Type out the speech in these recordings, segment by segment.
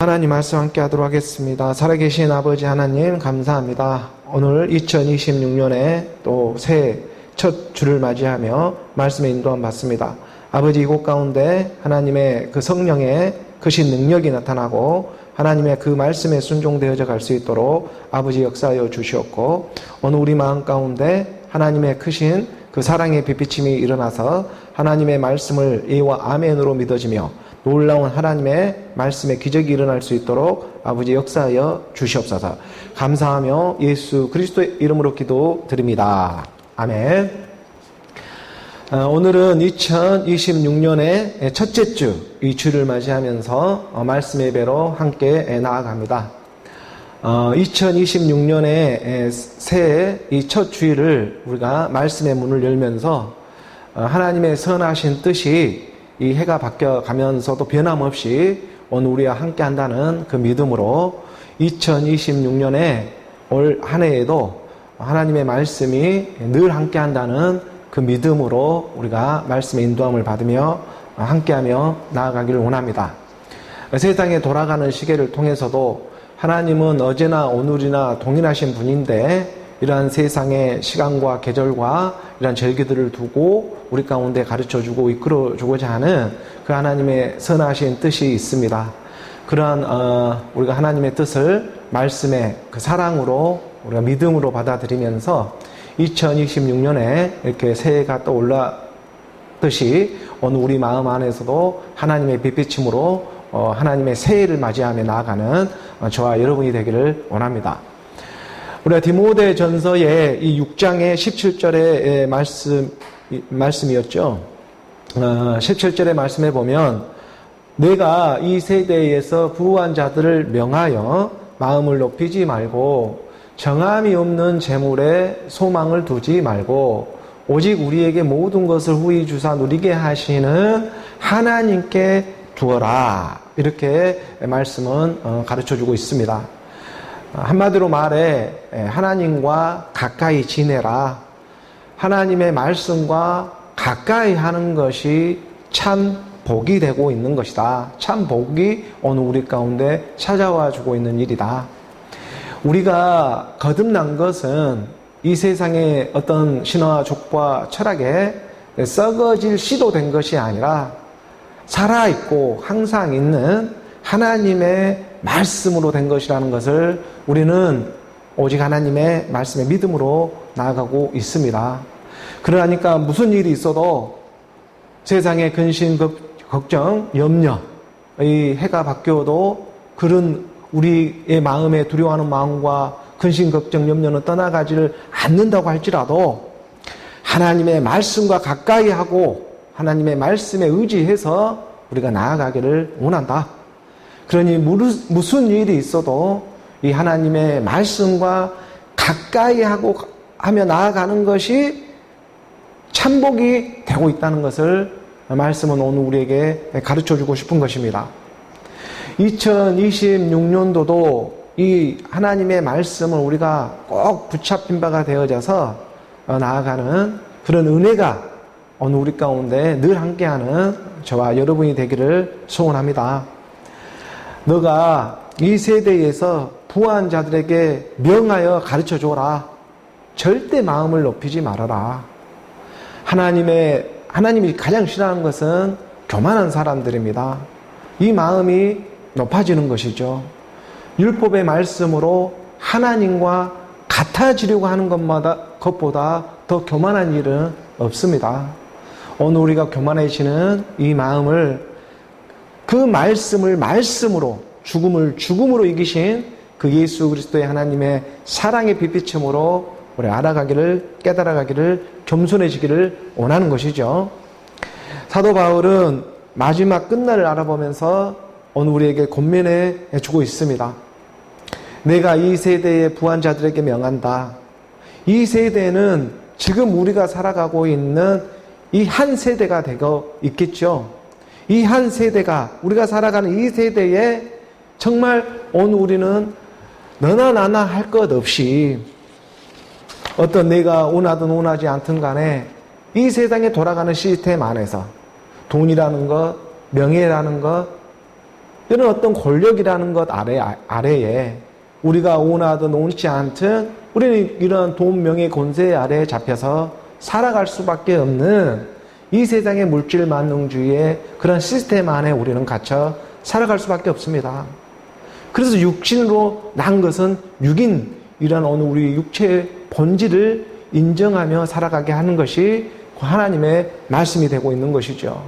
하나님 말씀 함께 하도록 하겠습니다. 살아계신 아버지 하나님 감사합니다. 오늘 2026년에 또 새해 첫 주를 맞이하며 말씀의 인도함 받습니다. 아버지 이곳 가운데 하나님의 그 성령의 크신 능력이 나타나고 하나님의 그 말씀에 순종되어져 갈 수 있도록 아버지 역사하여 주시옵고 오늘 우리 마음 가운데 하나님의 크신 그 사랑의 빛비침이 일어나서 하나님의 말씀을 예와 아멘으로 믿어지며 놀라운 하나님의 말씀의 기적이 일어날 수 있도록 아버지 역사하여 주시옵소서. 감사하며 예수 그리스도의 이름으로 기도드립니다. 아멘. 오늘은 2026년의 첫째 주, 이 주를 맞이하면서 말씀 예배로 함께 나아갑니다. 2026년의 새해 이 첫 주일을 우리가 말씀의 문을 열면서 하나님의 선하신 뜻이 이 해가 바뀌어가면서도 변함없이 오늘 우리와 함께 한다는 그 믿음으로 2026년에 올 한 해에도 하나님의 말씀이 늘 함께 한다는 그 믿음으로 우리가 말씀의 인도함을 받으며 함께하며 나아가기를 원합니다. 세상에 돌아가는 시계를 통해서도 하나님은 어제나 오늘이나 동일하신 분인데 이러한 세상의 시간과 계절과 이러한 절기들을 두고 우리 가운데 가르쳐주고 이끌어주고자 하는 그 하나님의 선하신 뜻이 있습니다. 그러한 우리가 하나님의 뜻을 말씀의 그 사랑으로 우리가 믿음으로 받아들이면서 2026년에 이렇게 새해가 떠올랐듯이 오늘 우리 마음 안에서도 하나님의 빛비침으로 하나님의 새해를 맞이하며 나아가는 저와 여러분이 되기를 원합니다. 우리가 디모데 전서의 이 6장의 17절의 말씀이었죠. 17절의 말씀에 보면 내가 이 세대에서 부유한 자들을 명하여 마음을 높이지 말고 정함이 없는 재물에 소망을 두지 말고 오직 우리에게 모든 것을 후히 주사 누리게 하시는 하나님께 두어라. 이렇게 말씀은 가르쳐주고 있습니다. 한마디로 말해 하나님과 가까이 지내라. 하나님의 말씀과 가까이 하는 것이 참 복이 되고 있는 것이다. 참 복이 오늘 우리 가운데 찾아와 주고 있는 일이다. 우리가 거듭난 것은 이 세상의 어떤 신화와 족과 철학에 썩어질 시도된 것이 아니라 살아있고 항상 있는 하나님의 말씀으로 된 것이라는 것을 우리는 오직 하나님의 말씀의 믿음으로 나아가고 있습니다. 그러니까 무슨 일이 있어도 세상의 근심, 걱정, 염려, 이 해가 바뀌어도 그런 우리의 마음에 두려워하는 마음과 근심, 걱정, 염려는 떠나가지를 않는다고 할지라도 하나님의 말씀과 가까이 하고 하나님의 말씀에 의지해서 우리가 나아가기를 원한다. 그러니 무슨 일이 있어도 이 하나님의 말씀과 가까이 하며 나아가는 것이 참복이 되고 있다는 것을 말씀은 오늘 우리에게 가르쳐주고 싶은 것입니다. 2026년도도 이 하나님의 말씀을 우리가 꼭 붙잡힌 바가 되어져서 나아가는 그런 은혜가 오늘 우리 가운데 늘 함께하는 저와 여러분이 되기를 소원합니다. 너가 이 세대에서 부한 자들에게 명하여 가르쳐줘라. 절대 마음을 높이지 말아라. 하나님이 가장 싫어하는 것은 교만한 사람들입니다. 이 마음이 높아지는 것이죠. 율법의 말씀으로 하나님과 같아지려고 하는 것보다 더 교만한 일은 없습니다. 오늘 우리가 교만해지는 이 마음을 그 말씀을 말씀으로 죽음을 죽음으로 이기신 그 예수 그리스도의 하나님의 사랑의 빛비침으로 우리 알아가기를 깨달아가기를 겸손해지기를 원하는 것이죠. 사도 바울은 마지막 끝날을 알아보면서 오늘 우리에게 권면해 주고 있습니다. 내가 이 세대의 부한 자들에게 명한다. 이 세대는 지금 우리가 살아가고 있는 이 한 세대가 되고 있겠죠. 이 한 세대가 우리가 살아가는 이 세대에 정말 오늘 우리는 너나 나나 할 것 없이 어떤 내가 원하든 원하지 않든 간에 이 세상에 돌아가는 시스템 안에서 돈이라는 것, 명예라는 것, 이런 어떤 권력이라는 것 아래에 우리가 원하든 원치 않든 우리는 이런 돈, 명예, 권세 아래에 잡혀서 살아갈 수밖에 없는 이 세상의 물질 만능주의의 그런 시스템 안에 우리는 갇혀 살아갈 수밖에 없습니다. 그래서 육신으로 난 것은 육인, 이런 어느 우리 육체의 본질을 인정하며 살아가게 하는 것이 하나님의 말씀이 되고 있는 것이죠.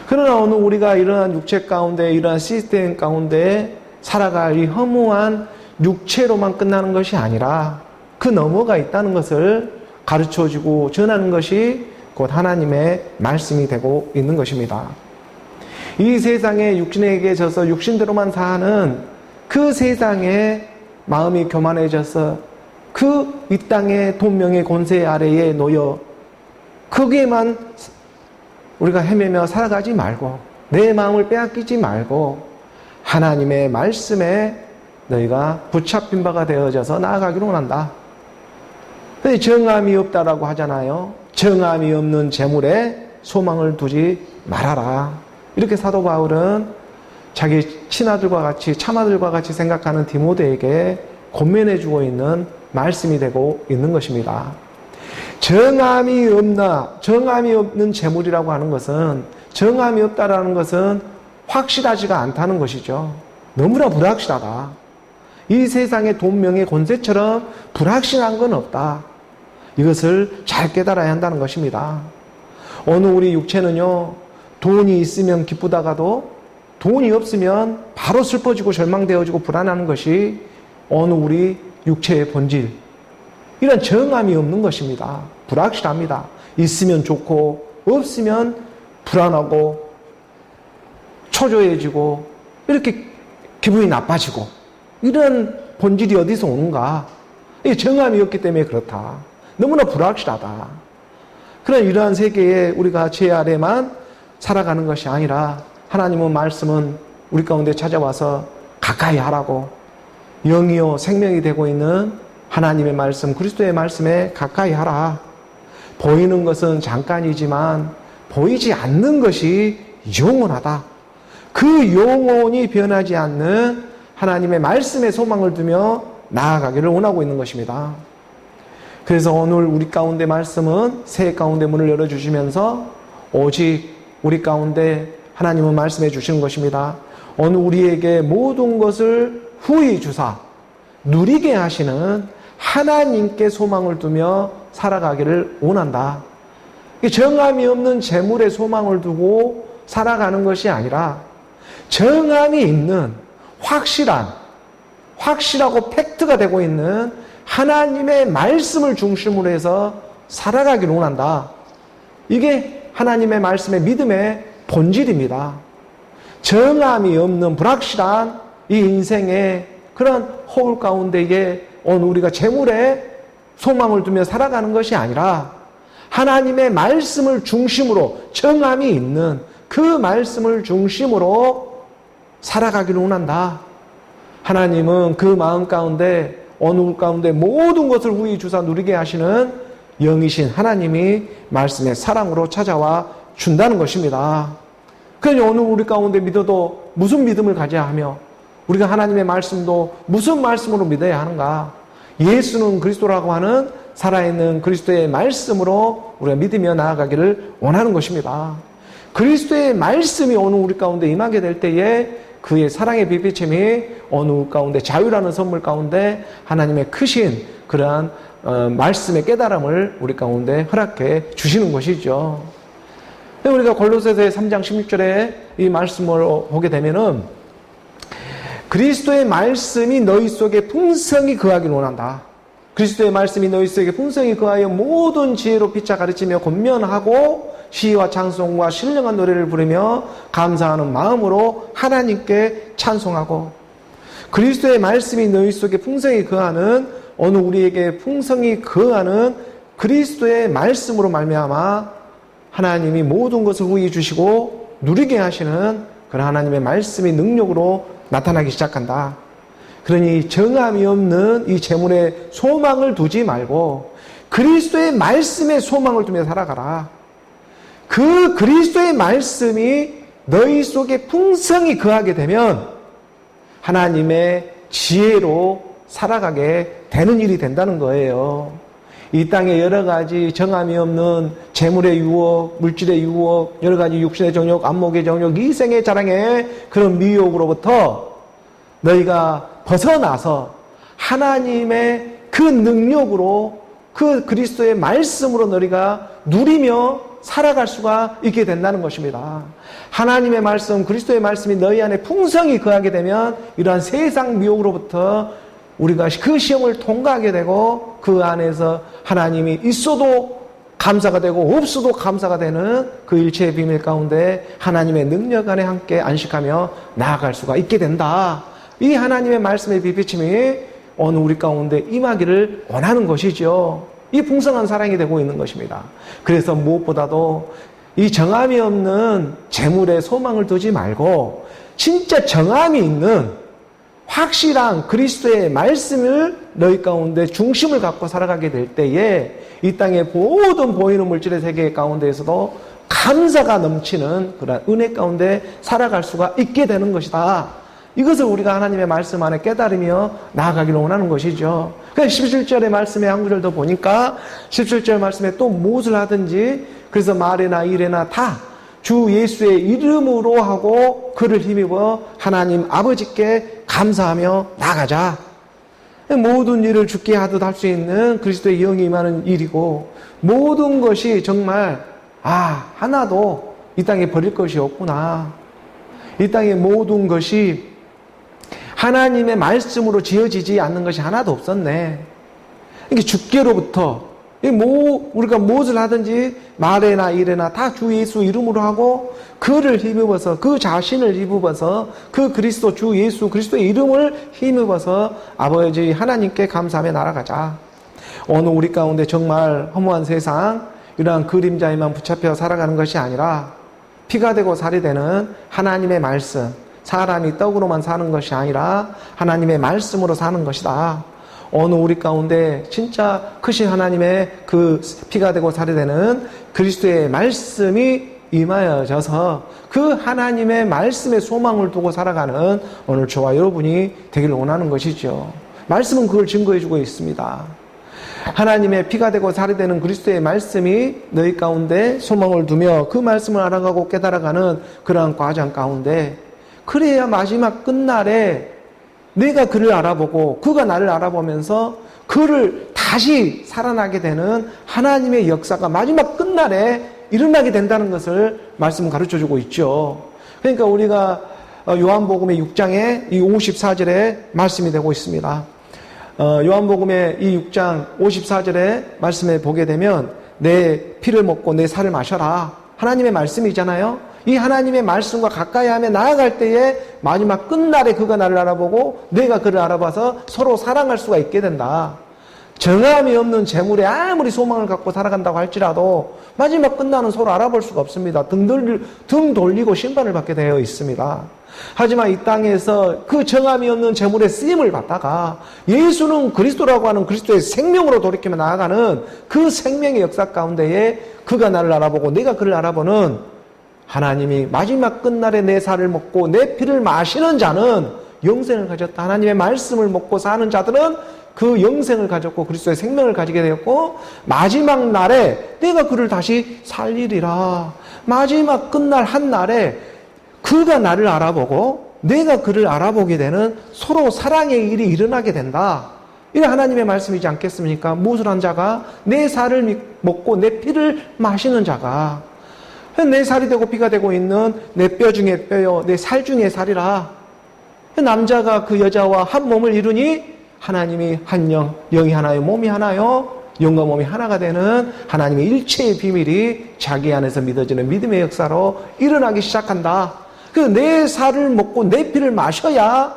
그러나 오늘 우리가 이러한 육체 가운데, 이러한 시스템 가운데 살아갈 이 허무한 육체로만 끝나는 것이 아니라 그 너머가 있다는 것을 가르쳐주고 전하는 것이 곧 하나님의 말씀이 되고 있는 것입니다. 이 세상에 육신에게 져서 육신대로만 사는 그 세상에 마음이 교만해져서 그 이 땅의 돈명의 권세 아래에 놓여 거기에만 우리가 헤매며 살아가지 말고 내 마음을 빼앗기지 말고 하나님의 말씀에 너희가 붙잡힌 바가 되어져서 나아가기로 원한다. 근데 정함이 없다라고 하잖아요. 정함이 없는 재물에 소망을 두지 말아라. 이렇게 사도 바울은 자기 친아들과 같이 참아들과 같이 생각하는 디모데에게 권면해주고 있는 말씀이 되고 있는 것입니다. 정함이 없는 재물이라고 하는 것은, 정함이 없다라는 것은 확실하지가 않다는 것이죠. 너무나 불확실하다. 이 세상의 돈, 명예, 권세처럼 불확실한 건 없다. 이것을 잘 깨달아야 한다는 것입니다. 어느 우리 육체는요, 돈이 있으면 기쁘다가도 돈이 없으면 바로 슬퍼지고 절망되어지고 불안하는 것이 어느 우리 육체의 본질. 이런 정함이 없는 것입니다. 불확실합니다. 있으면 좋고 없으면 불안하고 초조해지고 이렇게 기분이 나빠지고 이런 본질이 어디서 오는가? 이게 정함이 없기 때문에 그렇다. 너무나 불확실하다. 그런 이러한 세계에 우리가 죄 아래만 살아가는 것이 아니라 하나님의 말씀은 우리 가운데 찾아와서 가까이 하라고 영이요 생명이 되고 있는 하나님의 말씀, 그리스도의 말씀에 가까이 하라. 보이는 것은 잠깐이지만 보이지 않는 것이 영원하다. 그 영원히 변하지 않는 하나님의 말씀에 소망을 두며 나아가기를 원하고 있는 것입니다. 그래서 오늘 우리 가운데 말씀은 새 가운데 문을 열어주시면서 오직 우리 가운데 하나님은 말씀해 주시는 것입니다. 오늘 우리에게 모든 것을 후히 주사 누리게 하시는 하나님께 소망을 두며 살아가기를 원한다. 정함이 없는 재물에 소망을 두고 살아가는 것이 아니라 정함이 있는 확실하고 팩트가 되고 있는 하나님의 말씀을 중심으로 해서 살아가기를 원한다. 이게 하나님의 말씀의 믿음의 본질입니다. 정함이 없는 불확실한 이 인생의 그런 허울 가운데에 오늘 우리가 재물에 소망을 두며 살아가는 것이 아니라 하나님의 말씀을 중심으로 정함이 있는 그 말씀을 중심으로 살아가기를 원한다. 하나님은 그 마음 가운데 어느 가운데 모든 것을 후히 주사 누리게 하시는 영이신 하나님이 말씀의 사랑으로 찾아와 준다는 것입니다. 그러니 오늘 우리 가운데 믿어도 무슨 믿음을 가져야 하며 우리가 하나님의 말씀도 무슨 말씀으로 믿어야 하는가? 예수는 그리스도라고 하는 살아있는 그리스도의 말씀으로 우리가 믿으며 나아가기를 원하는 것입니다. 그리스도의 말씀이 오늘 우리 가운데 임하게 될 때에 그의 사랑의 빛비침이 어느 가운데 자유라는 선물 가운데 하나님의 크신 그러한 말씀의 깨달음을 우리 가운데 허락해 주시는 것이죠. 우리가 골로새서 3장 16절에 이 말씀을 보게 되면은 그리스도의 말씀이 너희 속에 풍성히 거하기를 원한다. 그리스도의 말씀이 너희 속에 풍성히 거하여 모든 지혜로 피차 가르치며 권면하고 시와 찬송과 신령한 노래를 부르며 감사하는 마음으로 하나님께 찬송하고 그리스도의 말씀이 너희 속에 풍성히 거하는 어느 우리에게 풍성히 거하는 그리스도의 말씀으로 말미암아 하나님이 모든 것을 후히 주시고 누리게 하시는 그런 하나님의 말씀이 능력으로 나타나기 시작한다. 그러니 정함이 없는 이 재물에 소망을 두지 말고 그리스도의 말씀에 소망을 두며 살아가라. 그 그리스도의 말씀이 너희 속에 풍성히 거하게 되면 하나님의 지혜로 살아가게 되는 일이 된다는 거예요. 이 땅에 여러 가지 정함이 없는 재물의 유혹, 물질의 유혹, 여러 가지 육신의 정욕, 안목의 정욕, 이생의 자랑의 그런 미혹으로부터 너희가 벗어나서 하나님의 그 능력으로 그 그리스도의 말씀으로 너희가 누리며 살아갈 수가 있게 된다는 것입니다. 하나님의 말씀, 그리스도의 말씀이 너희 안에 풍성히 거하게 되면 이러한 세상 미혹으로부터 우리가 그 시험을 통과하게 되고 그 안에서 하나님이 있어도 감사가 되고 없어도 감사가 되는 그 일체의 비밀 가운데 하나님의 능력 안에 함께 안식하며 나아갈 수가 있게 된다. 이 하나님의 말씀의 비비침이 오늘 우리 가운데 임하기를 원하는 것이죠. 이 풍성한 사랑이 되고 있는 것입니다. 그래서 무엇보다도 이 정함이 없는 재물에 소망을 두지 말고 진짜 정함이 있는 확실한 그리스도의 말씀을 너희 가운데 중심을 갖고 살아가게 될 때에 이 땅의 모든 보이는 물질의 세계 가운데에서도 감사가 넘치는 그런 은혜 가운데 살아갈 수가 있게 되는 것이다. 이것을 우리가 하나님의 말씀 안에 깨달으며 나아가기를 원하는 것이죠. 그래서 17절의 말씀의 한 구절 더 보니까 17절 말씀에 또 무엇을 하든지 그래서 말이나 일에나 다 주 예수의 이름으로 하고 그를 힘입어 하나님 아버지께 감사하며 나가자. 모든 일을 주께 하듯 할 수 있는 그리스도의 영이 임하는 일이고 모든 것이 정말 하나도 이 땅에 버릴 것이 없구나. 이 땅의 모든 것이 하나님의 말씀으로 지어지지 않는 것이 하나도 없었네. 이게 주께로부터 우리가 무엇을 하든지 말에나 일에나 다 주 예수 이름으로 하고 그를 힘입어서 그 자신을 힘입어서 그 그리스도 주 예수 그리스도의 이름을 힘입어서 아버지 하나님께 감사하며 날아가자. 오늘 우리 가운데 정말 허무한 세상 이러한 그림자에만 붙잡혀 살아가는 것이 아니라 피가 되고 살이 되는 하나님의 말씀, 사람이 떡으로만 사는 것이 아니라 하나님의 말씀으로 사는 것이다. 오늘 우리 가운데 진짜 크신 하나님의 그 피가 되고 살이 되는 그리스도의 말씀이 임하여져서 그 하나님의 말씀에 소망을 두고 살아가는 오늘 저와 여러분이 되기를 원하는 것이죠. 말씀은 그걸 증거해주고 있습니다. 하나님의 피가 되고 살이 되는 그리스도의 말씀이 너희 가운데 소망을 두며 그 말씀을 알아가고 깨달아가는 그러한 과정 가운데 그래야 마지막 끝날에 내가 그를 알아보고 그가 나를 알아보면서 그를 다시 살아나게 되는 하나님의 역사가 마지막 끝날에 일어나게 된다는 것을 말씀은 가르쳐주고 있죠. 그러니까 우리가 요한복음의 6장에 이 54절에 말씀이 되고 있습니다. 요한복음의 이 6장 54절에 말씀에 보게 되면 내 피를 먹고 내 살을 마셔라. 하나님의 말씀이잖아요. 이 하나님의 말씀과 가까이 하며 나아갈 때에 마지막 끝날에 그가 나를 알아보고 내가 그를 알아봐서 서로 사랑할 수가 있게 된다. 정함이 없는 재물에 아무리 소망을 갖고 살아간다고 할지라도 마지막 끝나는 서로 알아볼 수가 없습니다. 등 돌리고 심판을 받게 되어 있습니다. 하지만 이 땅에서 그 정함이 없는 재물의 쓰임을 받다가 예수는 그리스도라고 하는 그리스도의 생명으로 돌이키며 나아가는 그 생명의 역사 가운데에 그가 나를 알아보고 내가 그를 알아보는 하나님이 마지막 끝날에 내 살을 먹고 내 피를 마시는 자는 영생을 가졌다. 하나님의 말씀을 먹고 사는 자들은 그 영생을 가졌고 그리스도의 생명을 가지게 되었고 마지막 날에 내가 그를 다시 살리리라. 마지막 끝날 한 날에 그가 나를 알아보고 내가 그를 알아보게 되는 서로 사랑의 일이 일어나게 된다. 이게 하나님의 말씀이지 않겠습니까? 무엇을 한 자가 내 살을 먹고 내 피를 마시는 자가 내 살이 되고 피가 되고 있는 내 뼈 중에 뼈요 내 살 중에 살이라. 남자가 그 여자와 한 몸을 이루니 하나님이 한 영, 영이 하나요 몸이 하나요 영과 몸이 하나가 되는 하나님의 일체의 비밀이 자기 안에서 믿어지는 믿음의 역사로 일어나기 시작한다. 그 내 살을 먹고 내 피를 마셔야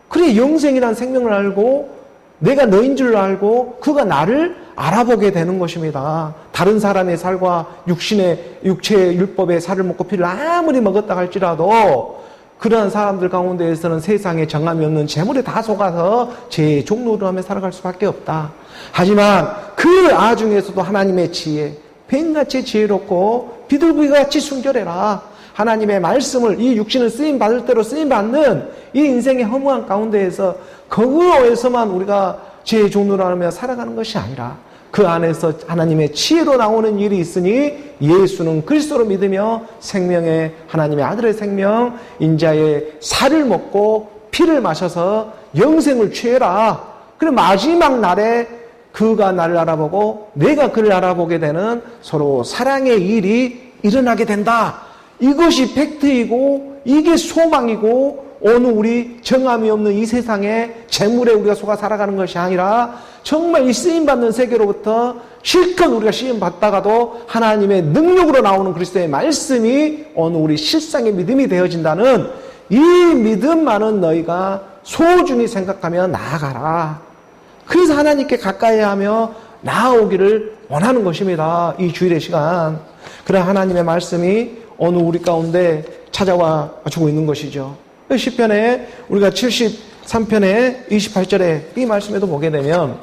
그래 영생이란 생명을 알고 내가 너인 줄 알고 그가 나를 알아보게 되는 것입니다. 다른 사람의 살과 육체의 율법의 살을 먹고 피를 아무리 먹었다 할지라도 그러한 사람들 가운데에서는 세상에 정함이 없는 재물에 다 속아서 제 종로를 하며 살아갈 수밖에 없다. 하지만 그 아중에서도 하나님의 지혜, 뱀같이 지혜롭고 비둘기같이 순결해라. 하나님의 말씀을 이 육신을 쓰임 받을 대로 쓰임 받는 이 인생의 허무한 가운데에서 거기에서만 우리가 지혜의 종로를 하며 살아가는 것이 아니라 그 안에서 하나님의 지혜로 나오는 일이 있으니 예수는 그리스도로 믿으며 생명의 하나님의 아들의 생명 인자의 살을 먹고 피를 마셔서 영생을 취해라. 그래 마지막 날에 그가 나를 알아보고 내가 그를 알아보게 되는 서로 사랑의 일이 일어나게 된다. 이것이 팩트이고 이게 소망이고 오늘 우리 정함이 없는 이 세상에 재물에 우리가 속아 살아가는 것이 아니라 정말 이 쓰임받는 세계로부터 실컷 우리가 쓰임받다가도 하나님의 능력으로 나오는 그리스도의 말씀이 오늘 우리 실상의 믿음이 되어진다는 이 믿음만은 너희가 소중히 생각하며 나아가라. 그래서 하나님께 가까이 하며 나아오기를 원하는 것입니다. 이 주일의 시간. 그런 하나님의 말씀이 오늘 우리 가운데 찾아와 주고 있는 것이죠. 시편에 우리가 73편의 28절에 이 말씀에도 보게 되면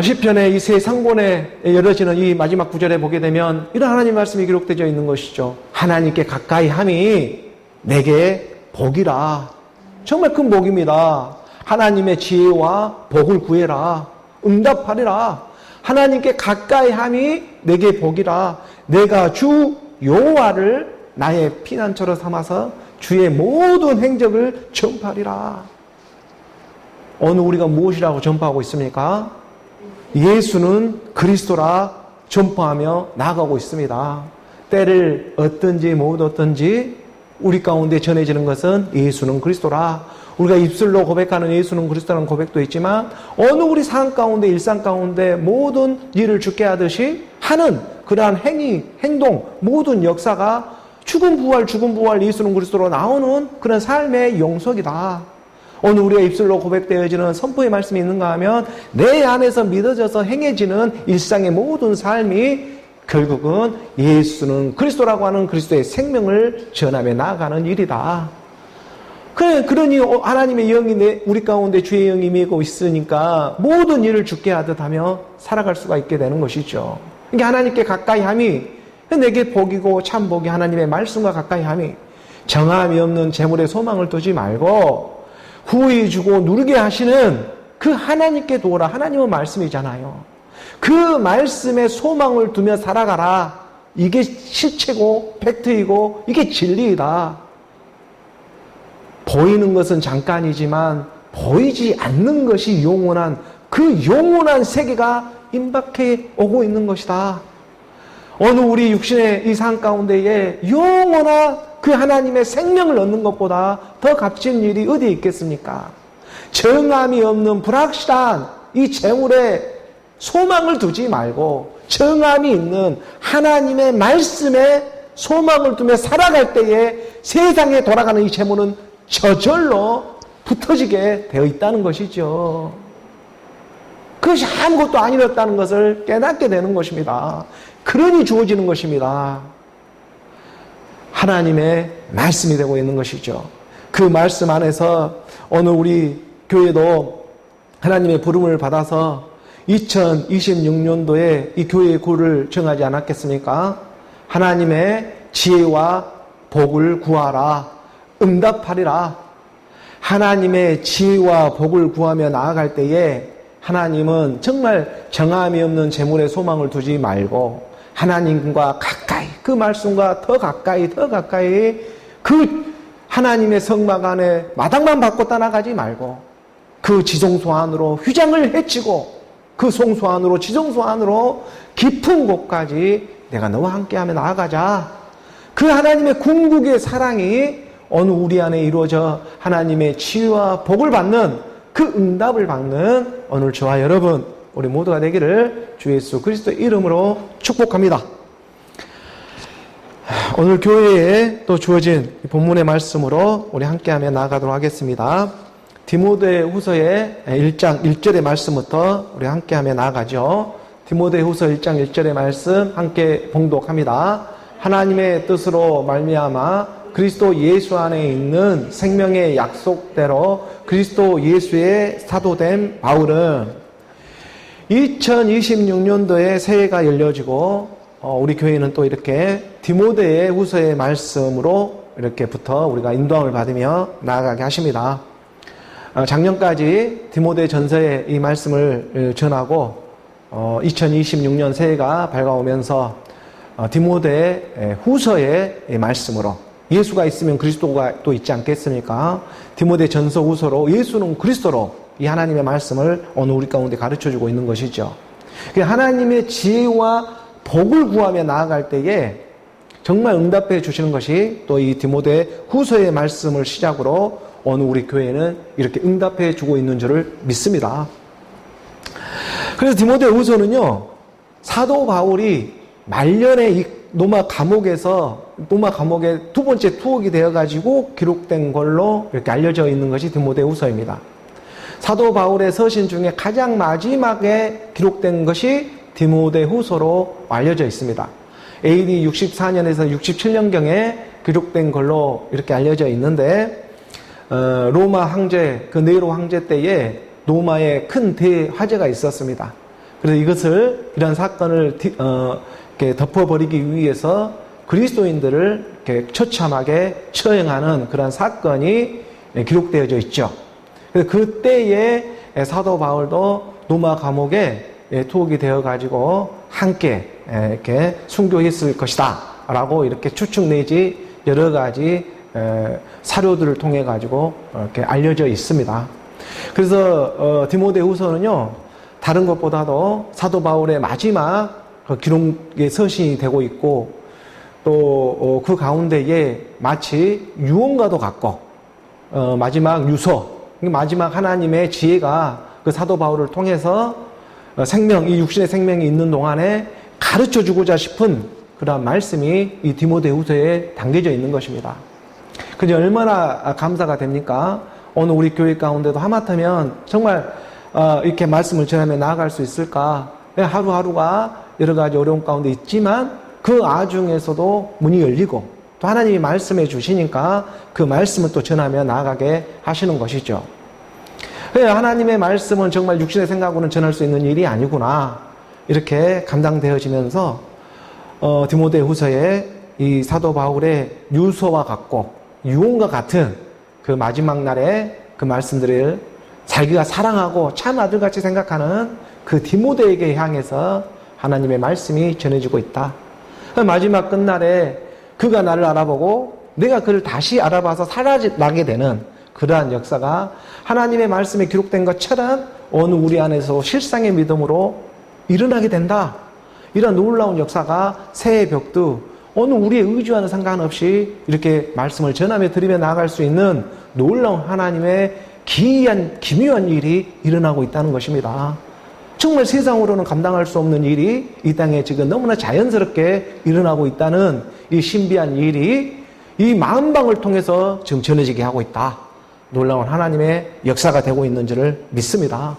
시편의 이 세 상본에 열어지는 이 마지막 구절에 보게 되면 이런 하나님 말씀이 기록되어 있는 것이죠. 하나님께 가까이 함이 내게 복이라. 정말 큰 복입니다. 하나님의 지혜와 복을 구해라. 응답하리라. 하나님께 가까이 함이 내게 복이라. 내가 주 여호와를 나의 피난처로 삼아서 주의 모든 행적을 전파하리라. 오늘 우리가 무엇이라고 전파하고 있습니까? 예수는 그리스도라 전파하며 나아가고 있습니다. 때를 얻든지 못 얻든지 우리 가운데 전해지는 것은 예수는 그리스도라. 우리가 입술로 고백하는 예수는 그리스도라는 고백도 있지만 어느 우리 삶 가운데 일상 가운데 모든 일을 주께 하듯이 하는 그러한 행위, 행동, 모든 역사가 죽음 부활 예수는 그리스도로 나오는 그런 삶의 영속이다. 오늘 우리가 입술로 고백되어지는 선포의 말씀이 있는가 하면 내 안에서 믿어져서 행해지는 일상의 모든 삶이 결국은 예수는 그리스도라고 하는 그리스도의 생명을 전하며 나아가는 일이다. 그러니 하나님의 영이 우리 가운데 주의 영이 임하고 있으니까 모든 일을 주께 하듯 하며 살아갈 수가 있게 되는 것이죠. 이게 하나님께 가까이 함이 내게 복이고 참 복이 하나님의 말씀과 가까이 함이 정함이 없는 재물에 소망을 두지 말고 후히 주고 누르게 하시는 그 하나님께 도우라. 하나님은 말씀이잖아요. 그 말씀에 소망을 두며 살아가라. 이게 실체고 팩트이고 이게 진리이다. 보이는 것은 잠깐이지만 보이지 않는 것이 영원한 그 영원한 세계가 임박해 오고 있는 것이다. 어느 우리 육신의 이 삶 가운데에 영원한 그 하나님의 생명을 얻는 것보다 더 값진 일이 어디에 있겠습니까? 정함이 없는 불확실한 이 재물에 소망을 두지 말고 정함이 있는 하나님의 말씀에 소망을 두며 살아갈 때에 세상에 돌아가는 이 재물은 저절로 붙어지게 되어 있다는 것이죠. 그것이 아무것도 아니었다는 것을 깨닫게 되는 것입니다. 그러니 주어지는 것입니다. 하나님의 말씀이 되고 있는 것이죠. 그 말씀 안에서 오늘 우리 교회도 하나님의 부름을 받아서 2026년도에 이 교회의 구를 정하지 않았겠습니까? 하나님의 지혜와 복을 구하라. 응답하리라. 하나님의 지혜와 복을 구하며 나아갈 때에 하나님은 정말 정함이 없는 재물에 소망을 두지 말고 하나님과 가까이 그 말씀과 더 가까이 그 하나님의 성막 안에 마당만 받고 떠나가지 말고 그 지성소 안으로 휘장을 헤치고 그 성소 안으로 지성소 안으로 깊은 곳까지 내가 너와 함께하며 나아가자. 그 하나님의 궁극의 사랑이 어느 우리 안에 이루어져 하나님의 지혜와 복을 받는 그 응답을 받는 오늘 저와 여러분 우리 모두가 되기를 주 예수 그리스도의 이름으로 축복합니다. 오늘 교회에 또 주어진 본문의 말씀으로 우리 함께하며 나아가도록 하겠습니다. 디모데후서의 1장 1절의 말씀부터 우리 함께하며 나아가죠. 디모데후서 1장 1절의 말씀 함께 봉독합니다. 하나님의 뜻으로 말미암아 그리스도 예수 안에 있는 생명의 약속대로 그리스도 예수의 사도된 바울은 2026년도에 새해가 열려지고 우리 교회는 또 이렇게 디모데의 후서의 말씀으로 이렇게부터 우리가 인도함을 받으며 나아가게 하십니다. 작년까지 디모데 전서의 이 말씀을 전하고 2026년 새해가 밝아오면서 디모데 후서의 말씀으로 예수가 있으면 그리스도가 또 있지 않겠습니까? 디모데 전서 후서로 예수는 그리스도로 이 하나님의 말씀을 오늘 우리 가운데 가르쳐주고 있는 것이죠. 하나님의 지혜와 복을 구하며 나아갈 때에 정말 응답해 주시는 것이 또 이 디모데 후서의 말씀을 시작으로 오늘 우리 교회는 이렇게 응답해 주고 있는 줄을 믿습니다. 그래서 디모데 후서는요, 사도 바울이 말년에 이 로마 감옥에 두 번째 투옥이 되어가지고 기록된 걸로 이렇게 알려져 있는 것이 디모데 후서입니다. 사도 바울의 서신 중에 가장 마지막에 기록된 것이 디모데 후서로 알려져 있습니다. AD 64년에서 67년경에 기록된 걸로 이렇게 알려져 있는데, 로마 황제, 그 네로 황제 때에 로마에 큰 대화재가 있었습니다. 그래서 이런 사건을 이렇게 덮어버리기 위해서 그리스도인들을 이렇게 처참하게 처형하는 그런 사건이 기록되어져 있죠. 그래서 그때에 사도 바울도 로마 감옥에 투옥이 되어가지고 함께 이렇게 순교했을 것이다 라고 이렇게 추측 내지 여러 가지 사료들을 통해 가지고 이렇게 알려져 있습니다. 그래서 디모데 후서는요, 다른 것보다도 사도 바울의 마지막 기록의 서신이 되고 있고, 또 그 가운데에 마치 유언과도 같고, 마지막 유서, 마지막 하나님의 지혜가 그 사도 바울을 통해서 이 육신의 생명이 있는 동안에 가르쳐 주고자 싶은 그런 말씀이 이 디모데 후서에 담겨져 있는 것입니다. 그게 얼마나 감사가 됩니까? 오늘 우리 교회 가운데도 하마터면 정말 이렇게 말씀을 전하며 나아갈 수 있을까? 하루하루가 여러 가지 어려움 가운데 있지만 그 아중에서도 문이 열리고 또 하나님이 말씀해 주시니까 그 말씀을 또 전하며 나아가게 하시는 것이죠. 하나님의 말씀은 정말 육신의 생각으로는 전할 수 있는 일이 아니구나, 이렇게 감당되어지면서 디모데 후서에 이 사도 바울의 유서와 같고 유언과 같은 그 마지막 날에 그 말씀들을 자기가 사랑하고 참 아들같이 생각하는 그 디모데에게 향해서 하나님의 말씀이 전해지고 있다. 마지막 끝날에 그가 나를 알아보고 내가 그를 다시 알아봐서 살아나게 되는 그러한 역사가 하나님의 말씀에 기록된 것처럼 오늘 우리 안에서 실상의 믿음으로 일어나게 된다. 이런 놀라운 역사가 새해 벽두 오늘 우리의 의지와는 상관없이 이렇게 말씀을 전하며 드리며 나아갈 수 있는 놀라운 하나님의 기묘한 일이 일어나고 있다는 것입니다. 정말 세상으로는 감당할 수 없는 일이 이 땅에 지금 너무나 자연스럽게 일어나고 있다는 이 신비한 일이 이 만방을 통해서 지금 전해지게 하고 있다. 놀라운 하나님의 역사가 되고 있는 줄을 믿습니다.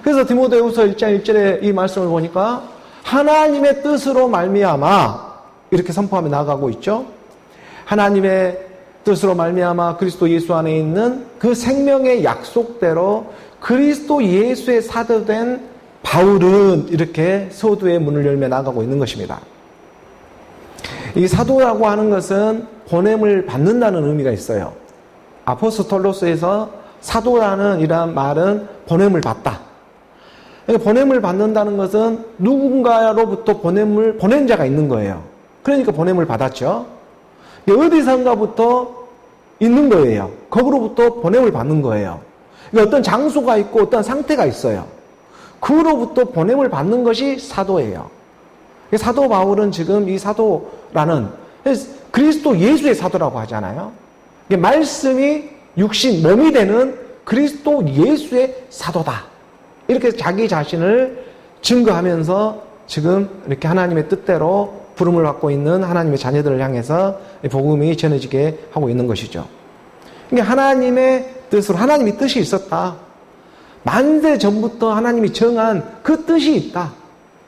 그래서 디모데후서 1장 1절에 이 말씀을 보니까 하나님의 뜻으로 말미암아 이렇게 선포하며 나아가고 있죠. 하나님의 뜻으로 말미암아 그리스도 예수 안에 있는 그 생명의 약속대로 그리스도 예수의 사도된 바울은 이렇게 서두의 문을 열며 나아가고 있는 것입니다. 이 사도라고 하는 것은 보냄을 받는다는 의미가 있어요. 아포스톨로스에서 사도라는 이러한 말은 보냄을 받다. 보냄을 받는다는 것은 누군가로부터 보낸 자가 있는 거예요. 그러니까 보냄을 받았죠. 어디선가부터 있는 거예요. 거기로부터 보냄을 받는 거예요. 어떤 장소가 있고 어떤 상태가 있어요. 그로부터 보냄을 받는 것이 사도예요. 사도 바울은 지금 이 사도라는 그리스도 예수의 사도라고 하잖아요. 말씀이 육신, 몸이 되는 그리스도 예수의 사도다. 이렇게 자기 자신을 증거하면서 지금 이렇게 하나님의 뜻대로 부름을 받고 있는 하나님의 자녀들을 향해서 복음이 전해지게 하고 있는 것이죠. 하나님의 뜻으로 하나님의 뜻이 있었다. 만세 전부터 하나님이 정한 그 뜻이 있다.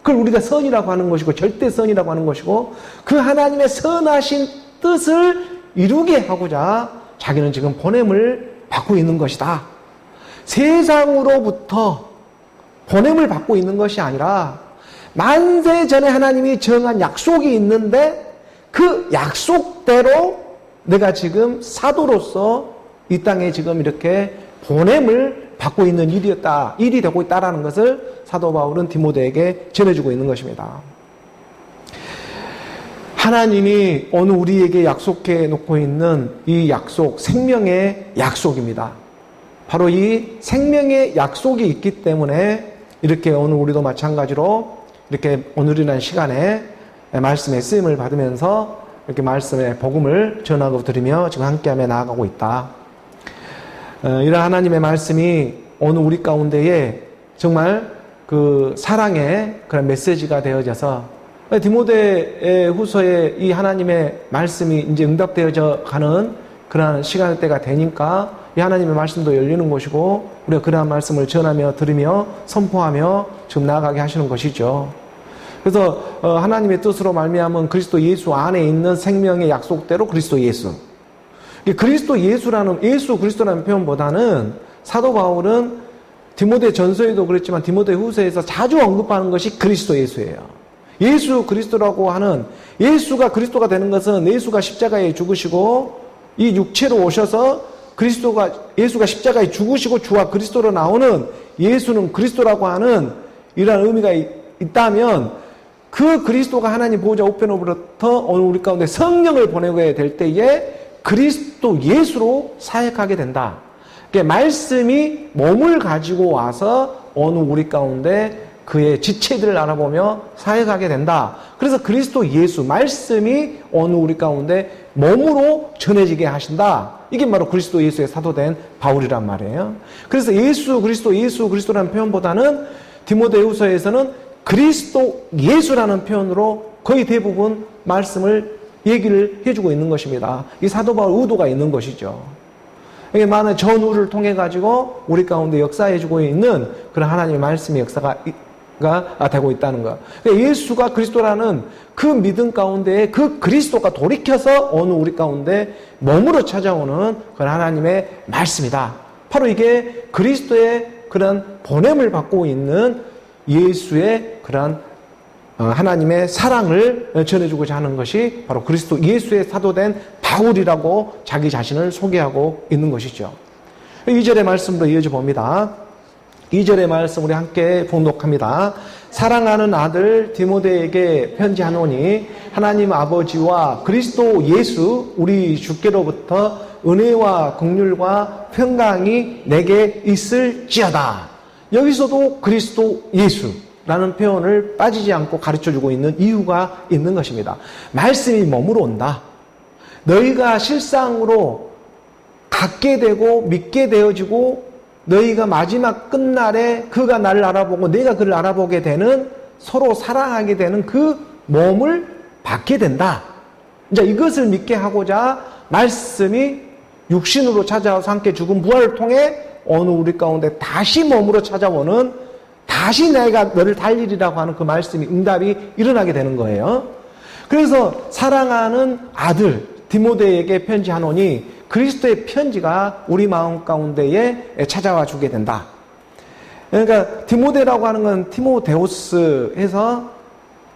그걸 우리가 선이라고 하는 것이고 절대선이라고 하는 것이고 그 하나님의 선하신 뜻을 이루게 하고자 자기는 지금 보냄을 받고 있는 것이다. 세상으로부터 보냄을 받고 있는 것이 아니라 만세 전에 하나님이 정한 약속이 있는데 그 약속대로 내가 지금 사도로서 이 땅에 지금 이렇게 보냄을 받고 있는 일이 되고 있다라는 것을 사도 바울은 디모데에게 전해주고 있는 것입니다. 하나님이 오늘 우리에게 약속해 놓고 있는 이 약속, 생명의 약속입니다. 바로 이 생명의 약속이 있기 때문에 이렇게 오늘 우리도 마찬가지로 이렇게 오늘이라는 시간에 말씀의 쓰임을 받으면서 이렇게 말씀의 복음을 전하고 드리며 지금 함께하며 나아가고 있다. 이런 하나님의 말씀이 오늘 우리 가운데에 정말 그 사랑의 그런 메시지가 되어져서 디모데 후서에 이 하나님의 말씀이 이제 응답되어져 가는 그러한 시간대가 되니까 이 하나님의 말씀도 열리는 것이고 우리가 그러한 말씀을 전하며 들으며 선포하며 지금 나아가게 하시는 것이죠. 그래서 하나님의 뜻으로 말미암은 그리스도 예수 안에 있는 생명의 약속대로 그리스도 예수. 그리스도 예수라는 예수 그리스도라는 표현보다는 사도 바울은 디모데 전서에도 그랬지만 디모데 후서에서 자주 언급하는 것이 그리스도 예수예요. 예수 그리스도라고 하는 예수가 그리스도가 되는 것은 예수가 십자가에 죽으시고 이 육체로 오셔서 예수가 십자가에 죽으시고 주와 그리스도로 나오는 예수는 그리스도라고 하는 이러한 의미가 있다면 그 그리스도가 하나님 보호자 우편으로부터 오늘 우리 가운데 성령을 보내게 될 때에 그리스도 예수로 사역하게 된다. 말씀이 몸을 가지고 와서 오늘 우리 가운데 그의 지체들을 알아보며 사역하게 된다. 그래서 그리스도 예수, 말씀이 오늘 우리 가운데 몸으로 전해지게 하신다. 이게 바로 그리스도 예수의 사도된 바울이란 말이에요. 그래서 예수 그리스도라는 표현보다는 디모데후서에서는 그리스도 예수라는 표현으로 거의 대부분 말씀을 얘기를 해주고 있는 것입니다. 이 사도 바울 의도가 있는 것이죠. 이게 많은 전후를 통해 가지고 우리 가운데 역사해주고 있는 그런 하나님의 말씀의 역사가 되고 있다는 거. 예수가 그리스도라는 그 믿음 가운데에 그 그리스도가 돌이켜서 오늘 우리 가운데 몸으로 찾아오는 그런 하나님의 말씀이다. 바로 이게 그리스도의 그런 보냄을 받고 있는 예수의 그런 하나님의 사랑을 전해주고자 하는 것이 바로 그리스도 예수의 사도된 바울이라고 자기 자신을 소개하고 있는 것이죠. 2절의 말씀으로 이어져 봅니다. 2절의 말씀 우리 함께 봉독합니다. 사랑하는 아들 디모데에게 편지하노니 하나님 아버지와 그리스도 예수 우리 주께로부터 은혜와 긍휼과 평강이 내게 있을지어다. 여기서도 그리스도 예수라는 표현을 빠지지 않고 가르쳐주고 있는 이유가 있는 것입니다. 말씀이 몸으로 온다. 너희가 실상으로 갖게 되고 믿게 되어지고 너희가 마지막 끝날에 그가 나를 알아보고 내가 그를 알아보게 되는 서로 사랑하게 되는 그 몸을 받게 된다. 이제 이것을 믿게 하고자 말씀이 육신으로 찾아와서 함께 죽은 부활을 통해 오늘 우리 가운데 다시 몸으로 찾아오는 다시 내가 너를 달리리라고 하는 그 말씀이 응답이 일어나게 되는 거예요. 그래서 사랑하는 아들 디모데에게 편지하노니 그리스도의 편지가 우리 마음 가운데에 찾아와 주게 된다. 그러니까 디모데라고 하는 건 티모데우스 해서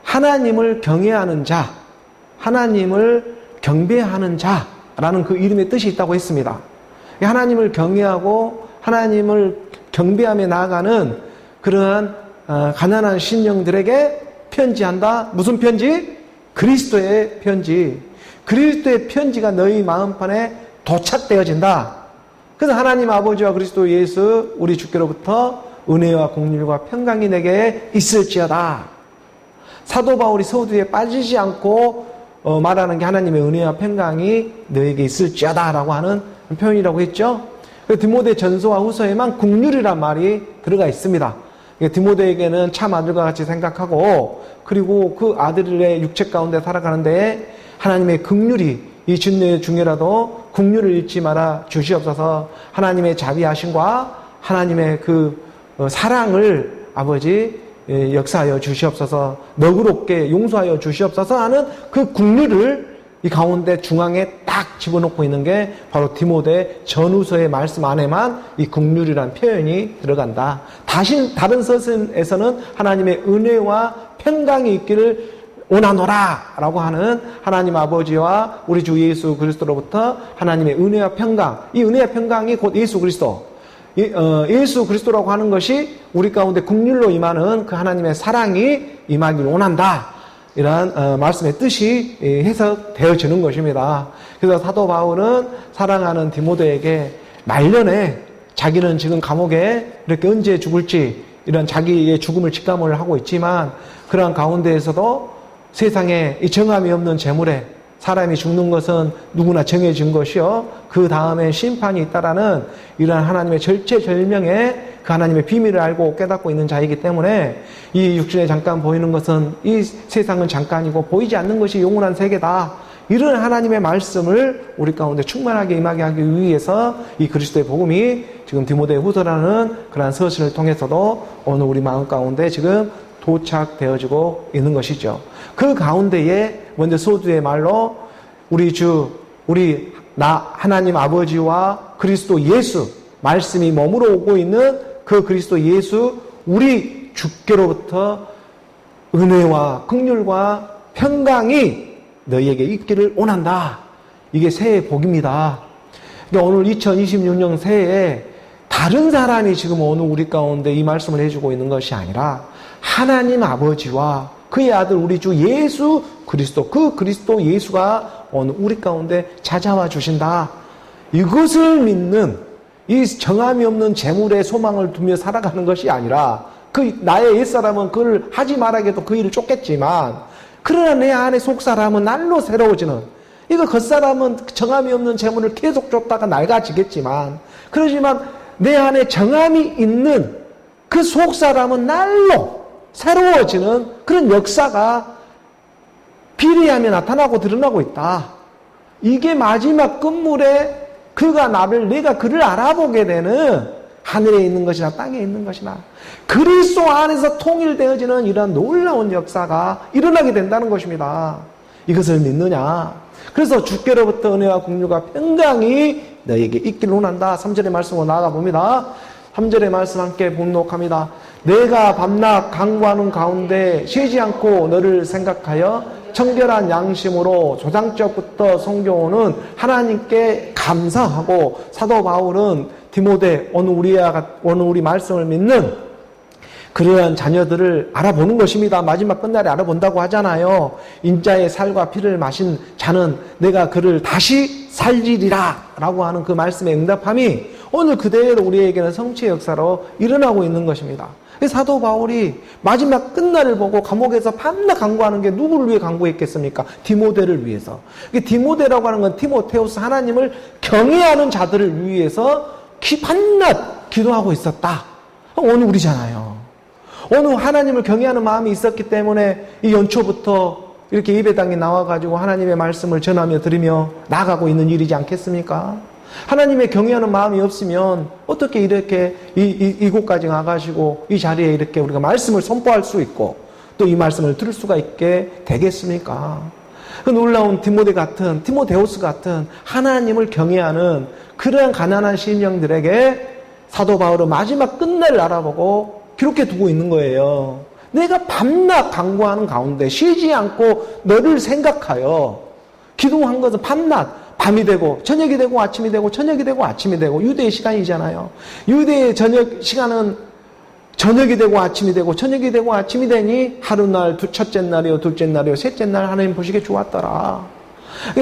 하나님을 경외하는 자, 하나님을 경배하는 자라는 그 이름의 뜻이 있다고 했습니다. 하나님을 경외하고 하나님을 경배하며 나아가는 그러한 가난한 신령들에게 편지한다. 무슨 편지? 그리스도의 편지. 그리스도의 편지가 너희 마음판에 도착되어진다. 그래서 하나님 아버지와 그리스도 예수 우리 주께로부터 은혜와 긍휼과 평강이 내게 있을지어다. 사도 바울이 서두에 빠지지 않고 말하는 게 하나님의 은혜와 평강이 너에게 있을지어다라고 하는 표현이라고 했죠. 디모데 전서와 후서에만 긍휼이란 말이 들어가 있습니다. 디모데에게는 참 아들과 같이 생각하고 그리고 그 아들의 육체 가운데 살아가는데 하나님의 긍휼이 이 진노의 중에라도 긍휼을 잃지 마라 주시옵소서. 하나님의 자비하심과 하나님의 그 사랑을 아버지 역사하여 주시옵소서. 너그럽게 용서하여 주시옵소서 하는 그 긍휼을 이 가운데 중앙에 딱 집어넣고 있는 게 바로 디모데 전후서의 말씀 안에만 이 긍휼이라는 표현이 들어간다. 다른 서신에서는 하나님의 은혜와 평강이 있기를 원하노라 라고 하는 하나님 아버지와 우리 주 예수 그리스도로부터 하나님의 은혜와 평강, 이 은혜와 평강이 곧 예수 그리스도, 예수 그리스도라고 하는 것이 우리 가운데 긍휼로 임하는 그 하나님의 사랑이 임하기를 원한다. 이러한 말씀의 뜻이 해석되어지는 것입니다. 그래서 사도 바울은 사랑하는 디모데에게 말년에 자기는 지금 감옥에 이렇게 언제 죽을지 이런 자기의 죽음을 직감을 하고 있지만 그러한 가운데에서도 세상에 이 정함이 없는 재물에 사람이 죽는 것은 누구나 정해진 것이요 그 다음에 심판이 있다라는 이러한 하나님의 절체절명의 그 하나님의 비밀을 알고 깨닫고 있는 자이기 때문에 이 육신에 잠깐 보이는 것은 이 세상은 잠깐이고 보이지 않는 것이 영원한 세계다. 이런 하나님의 말씀을 우리 가운데 충만하게 임하게 하기 위해서 이 그리스도의 복음이 지금 디모데 후서라는 그러한 서신을 통해서도 오늘 우리 마음 가운데 지금 도착되어지고 있는 것이죠. 그 가운데에 먼저 소두의 말로 하나님 아버지와 그리스도 예수 말씀이 머물러 오고 있는 그 그리스도 예수 우리 주께로부터 은혜와 긍휼과 평강이 너희에게 있기를 원한다. 이게 새해 복입니다. 그러니까 오늘 2026년 새해에 다른 사람이 지금 오늘 우리 가운데 이 말씀을 해주고 있는 것이 아니라 하나님 아버지와 그의 아들 우리 주 예수 그리스도 그 그리스도 예수가 오늘 우리 가운데 찾아와 주신다. 이것을 믿는 이 정함이 없는 재물의 소망을 두며 살아가는 것이 아니라 나의 옛사람은 그를 하지 말아게도 그 일을 쫓겠지만 그러나 내 안에 속사람은 날로 새로워지는 이거 겉사람은 정함이 없는 재물을 계속 쫓다가 낡아지겠지만 그러지만 내 안에 정함이 있는 그 속사람은 날로 새로워지는 그런 역사가 비례하며 나타나고 드러나고 있다. 이게 마지막 끝물에 내가 그를 알아보게 되는 하늘에 있는 것이나 땅에 있는 것이나 그리스도 안에서 통일되어지는 이런 놀라운 역사가 일어나게 된다는 것입니다. 이것을 믿느냐? 그래서 주께로부터 은혜와 긍휼과 평강이 너에게 있기를 원한다. 3절의 말씀으로 나아가 봅니다. 3절의 말씀 함께 봉독합니다. 내가 밤낮 간구하는 가운데 쉬지 않고 너를 생각하여 청결한 양심으로 조상적부터 섬겨오는 하나님께 감사하고 사도 바울은 디모데 오늘 우리 말씀을 믿는 그러한 자녀들을 알아보는 것입니다. 마지막 끝날에 알아본다고 하잖아요. 인자의 살과 피를 마신 자는 내가 그를 다시 살리리라 라고 하는 그 말씀의 응답함이 오늘 그대로 우리에게는 성취의 역사로 일어나고 있는 것입니다. 사도 바울이 마지막 끝날을 보고 감옥에서 밤낮 간구하는 게 누구를 위해 간구했겠습니까? 디모데를 위해서. 디모데라고 하는 건 티모테우스 하나님을 경외하는 자들을 위해서 밤낮 기도하고 있었다. 오늘 우리잖아요. 오늘 하나님을 경외하는 마음이 있었기 때문에 이 연초부터 이렇게 예배당에 나와가지고 하나님의 말씀을 전하며 드리며 나아가고 있는 일이지 않겠습니까? 하나님의 경외하는 마음이 없으면 어떻게 이렇게 이곳까지 와가지고 이 자리에 이렇게 우리가 말씀을 선포할 수 있고 또 이 말씀을 들을 수가 있게 되겠습니까? 그 놀라운 티모데우스 같은 하나님을 경외하는 그러한 가난한 심령들에게 사도 바울은 마지막 끝날을 알아보고 기록해 두고 있는 거예요. 내가 밤낮 간구하는 가운데 쉬지 않고 너를 생각하여 기도한 것은 밤이 되고 저녁이 되고 아침이 되고 저녁이 되고 아침이 되고 유대의 시간이잖아요. 유대의 저녁 시간은 저녁이 되고 아침이 되고 저녁이 되고 아침이 되니 하루날 첫째 날이요 둘째 날이요 셋째 날 하나님 보시기에 좋았더라.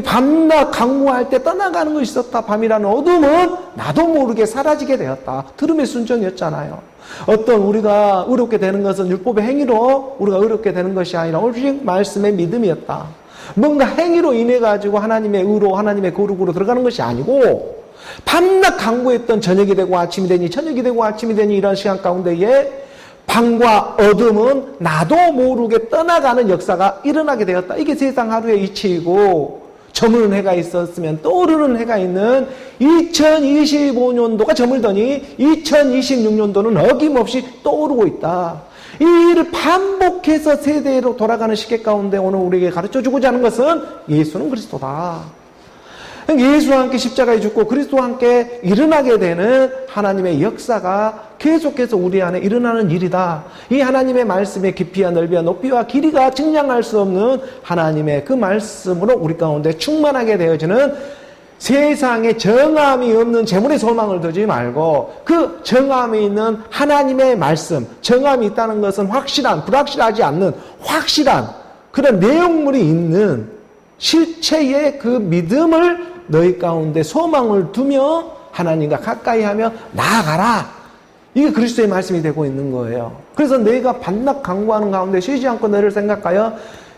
밤낮 간구할 때 떠나가는 것이 있었다. 밤이라는 어둠은 나도 모르게 사라지게 되었다. 들음의 순종이었잖아요. 어떤 우리가 의롭게 되는 것은 율법의 행위로 우리가 의롭게 되는 것이 아니라 오직 말씀의 믿음이었다. 뭔가 행위로 인해 가지고 하나님의 의로 하나님의 거룩으로 들어가는 것이 아니고 밤낮 간구했던 저녁이 되고 아침이 되니 저녁이 되고 아침이 되니 이런 시간 가운데에 밤과 어둠은 나도 모르게 떠나가는 역사가 일어나게 되었다. 이게 세상 하루의 이치이고 저무는 해가 있었으면 떠오르는 해가 있는 2025년도가 저물더니 2026년도는 어김없이 떠오르고 있다. 이 일을 반복해서 세대로 돌아가는 시계 가운데 오늘 우리에게 가르쳐주고자 하는 것은 예수는 그리스도다. 예수와 함께 십자가에 죽고 그리스도와 함께 일어나게 되는 하나님의 역사가 계속해서 우리 안에 일어나는 일이다. 이 하나님의 말씀의 깊이와 넓이와 높이와 길이가 증량할 수 없는 하나님의 그 말씀으로 우리 가운데 충만하게 되어지는 세상에 정함이 없는 재물의 소망을 두지 말고 그 정함이 있는 하나님의 말씀, 정함이 있다는 것은 확실한, 불확실하지 않는 확실한 그런 내용물이 있는 실체의 그 믿음을 너희 가운데 소망을 두며 하나님과 가까이 하며 나아가라. 이게 그리스도의 말씀이 되고 있는 거예요. 그래서 너희가 반납 강구하는 가운데 쉬지 않고 너를 생각하여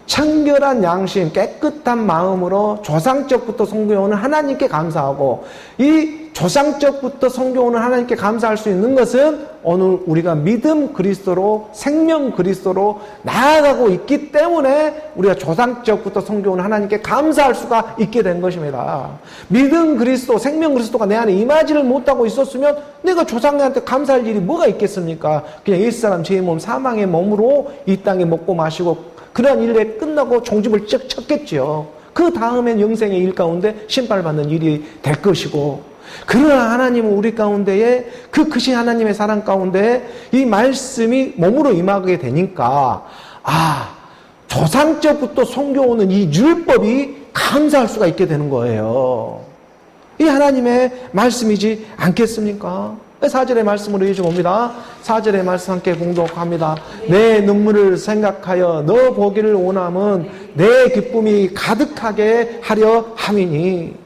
청결한 양심, 깨끗한 마음으로 조상적부터 섬겨오는 하나님께 감사하고, 이 조상적부터 섬겨오는 하나님께 감사할 수 있는 것은 오늘 우리가 믿음 그리스도로, 생명 그리스도로 나아가고 있기 때문에 우리가 조상적부터 섬겨오는 하나님께 감사할 수가 있게 된 것입니다. 믿음 그리스도, 생명 그리스도가 내 안에 임하지를 못하고 있었으면 내가 조상한테 감사할 일이 뭐가 있겠습니까? 그냥 옛사람 제 몸 사망의 몸으로 이 땅에 먹고 마시고 그러한 일에 끝나고 종집을 쩍 쳤겠죠. 그 다음엔 영생의 일 가운데 심판을 받는 일이 될 것이고, 그러나 하나님은 우리 가운데에 그 크신 하나님의 사랑 가운데 이 말씀이 몸으로 임하게 되니까 조상적부터 섬겨오는 이 율법이 감사할 수가 있게 되는 거예요. 이 하나님의 말씀이지 않겠습니까? 4절의 말씀으로 이어져 봅니다. 4절의 말씀 함께 봉독합니다. 내 눈물을 생각하여 너 보기를 원함은 내 기쁨이 가득하게 하려 함이니.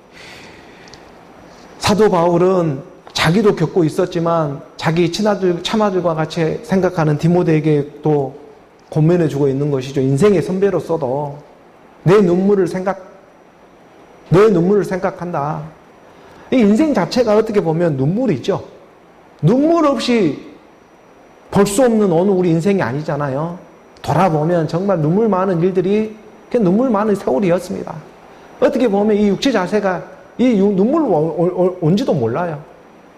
사도 바울은 자기도 겪고 있었지만 자기 참아들과 같이 생각하는 디모데에게 또 권면해 주고 있는 것이죠. 인생의 선배로서도 내 눈물을 생각한다. 이 인생 자체가 어떻게 보면 눈물이죠. 눈물 없이 볼 수 없는 어느 우리 인생이 아니잖아요. 돌아보면 정말 눈물 많은 일들이 그냥 눈물 많은 세월이었습니다. 어떻게 보면 이 육체 자체가 이 눈물 온지도 몰라요.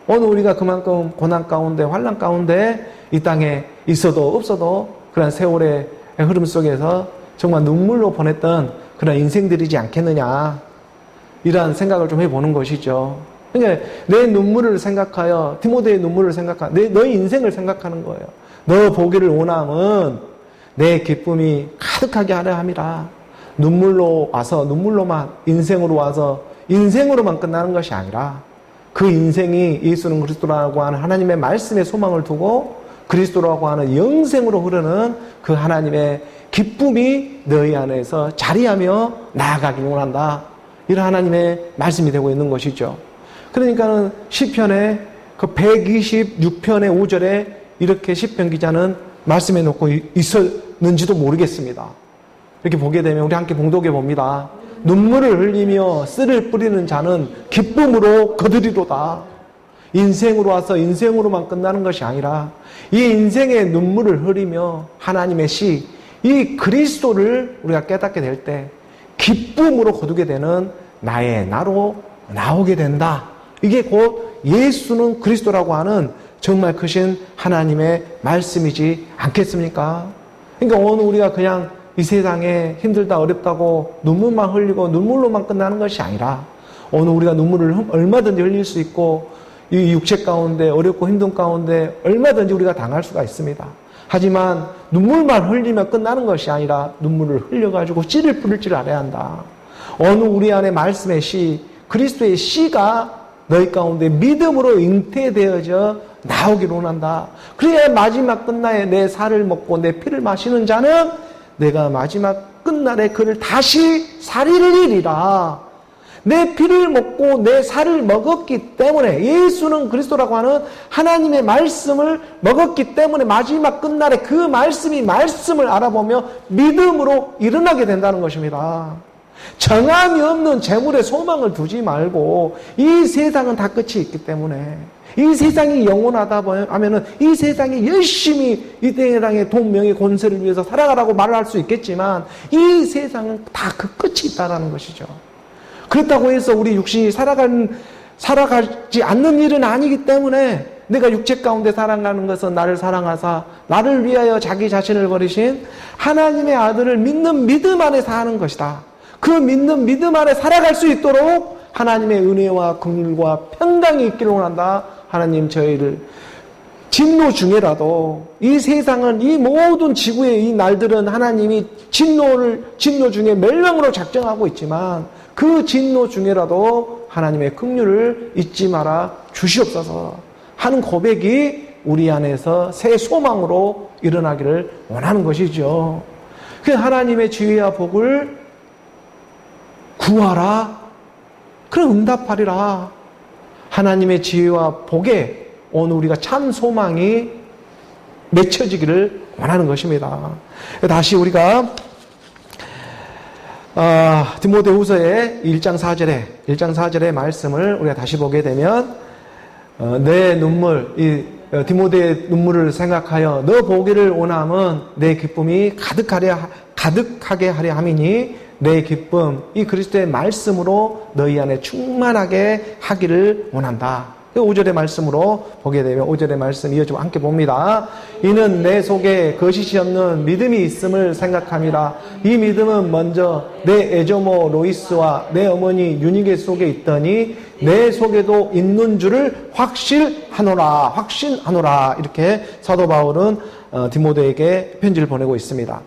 오늘 우리가 그만큼 고난 가운데 환난 가운데 이 땅에 있어도 없어도 그런 세월의 흐름 속에서 정말 눈물로 보냈던 그런 인생들이지 않겠느냐, 이러한 생각을 좀 해보는 것이죠. 그러니까 내 눈물을 생각하여, 디모데의 눈물을 생각하여 너의 인생을 생각하는 거예요. 너 보기를 원함은 내 기쁨이 가득하게 하려 함이라. 눈물로 와서 눈물로만, 인생으로 와서 인생으로만 끝나는 것이 아니라 그 인생이 예수는 그리스도라고 하는 하나님의 말씀에 소망을 두고 그리스도라고 하는 영생으로 흐르는 그 하나님의 기쁨이 너희 안에서 자리하며 나아가길 원한다. 이런 하나님의 말씀이 되고 있는 것이죠. 그러니까는 시편의 그 126편의 5절에 이렇게 시편 기자는 말씀해 놓고 있었는지도 모르겠습니다. 이렇게 보게 되면 우리 함께 봉독해 봅니다. 눈물을 흘리며 씨를 뿌리는 자는 기쁨으로 거두리로다. 인생으로 와서 인생으로만 끝나는 것이 아니라 이 인생의 눈물을 흘리며 하나님의 씨, 이 그리스도를 우리가 깨닫게 될 때 기쁨으로 거두게 되는 나의 나로 나오게 된다. 이게 곧 예수는 그리스도라고 하는 정말 크신 하나님의 말씀이지 않겠습니까? 그러니까 오늘 우리가 그냥 이 세상에 힘들다 어렵다고 눈물만 흘리고 눈물로만 끝나는 것이 아니라 오늘 우리가 눈물을 얼마든지 흘릴 수 있고 이 육체 가운데 어렵고 힘든 가운데 얼마든지 우리가 당할 수가 있습니다. 하지만 눈물만 흘리면 끝나는 것이 아니라 눈물을 흘려가지고 씨를 뿌릴 줄 알아야 한다. 어느 우리 안에 말씀의 씨, 그리스도의 씨가 너희 가운데 믿음으로 잉태되어져 나오기를 원한다. 그래야 마지막 끝날에 내 살을 먹고 내 피를 마시는 자는 내가 마지막 끝날에 그를 다시 살리리라. 내 피를 먹고 내 살을 먹었기 때문에, 예수는 그리스도라고 하는 하나님의 말씀을 먹었기 때문에 마지막 끝날에 그 말씀을 알아보며 믿음으로 일어나게 된다는 것입니다. 정함이 없는 재물에 소망을 두지 말고, 이 세상은 다 끝이 있기 때문에, 이 세상이 영원하다 하면은 이 세상이 열심히 이 땅의 돈, 명예, 권세를 위해서 살아가라고 말을 할 수 있겠지만 이 세상은 다 그 끝이 있다라는 것이죠. 그렇다고 해서 우리 육신이 살아가지 않는 일은 아니기 때문에, 내가 육체 가운데 살아가는 것은 나를 사랑하사 나를 위하여 자기 자신을 버리신 하나님의 아들을 믿는 믿음 안에 사는 것이다. 그 믿는 믿음 안에 살아갈 수 있도록 하나님의 은혜와 긍휼과 평강이 있기를 원한다. 하나님 저희를 진노 중에라도 이 세상은 이 모든 지구의 이 날들은 하나님이 진노 중에 멸망으로 작정하고 있지만 그 진노 중에라도 하나님의 긍휼을 잊지 마라 주시옵소서 하는 고백이 우리 안에서 새 소망으로 일어나기를 원하는 것이죠. 그 하나님의 지혜와 복을 구하라. 그럼 응답하리라. 하나님의 지혜와 복에 오늘 우리가 참 소망이 맺혀지기를 원하는 것입니다. 다시 우리가 디모데후서의 1장 4절의 말씀을 우리가 다시 보게 되면 내 눈물, 디모데의 눈물을 생각하여 너 보기를 원함은 내 기쁨이 가득하게 하려 함이니 내 기쁨, 이 그리스도의 말씀으로 너희 안에 충만하게 하기를 원한다. 5절의 말씀으로 보게 되면 5절의 말씀 이어지고 함께 봅니다. 이는 내 속에 거짓이 없는 믿음이 있음을 생각함이라. 이 믿음은 먼저 내 애조모 로이스와 내 어머니 유니게 속에 있더니 내 속에도 있는 줄을 확신하노라. 이렇게 사도 바울은 디모데에게 편지를 보내고 있습니다.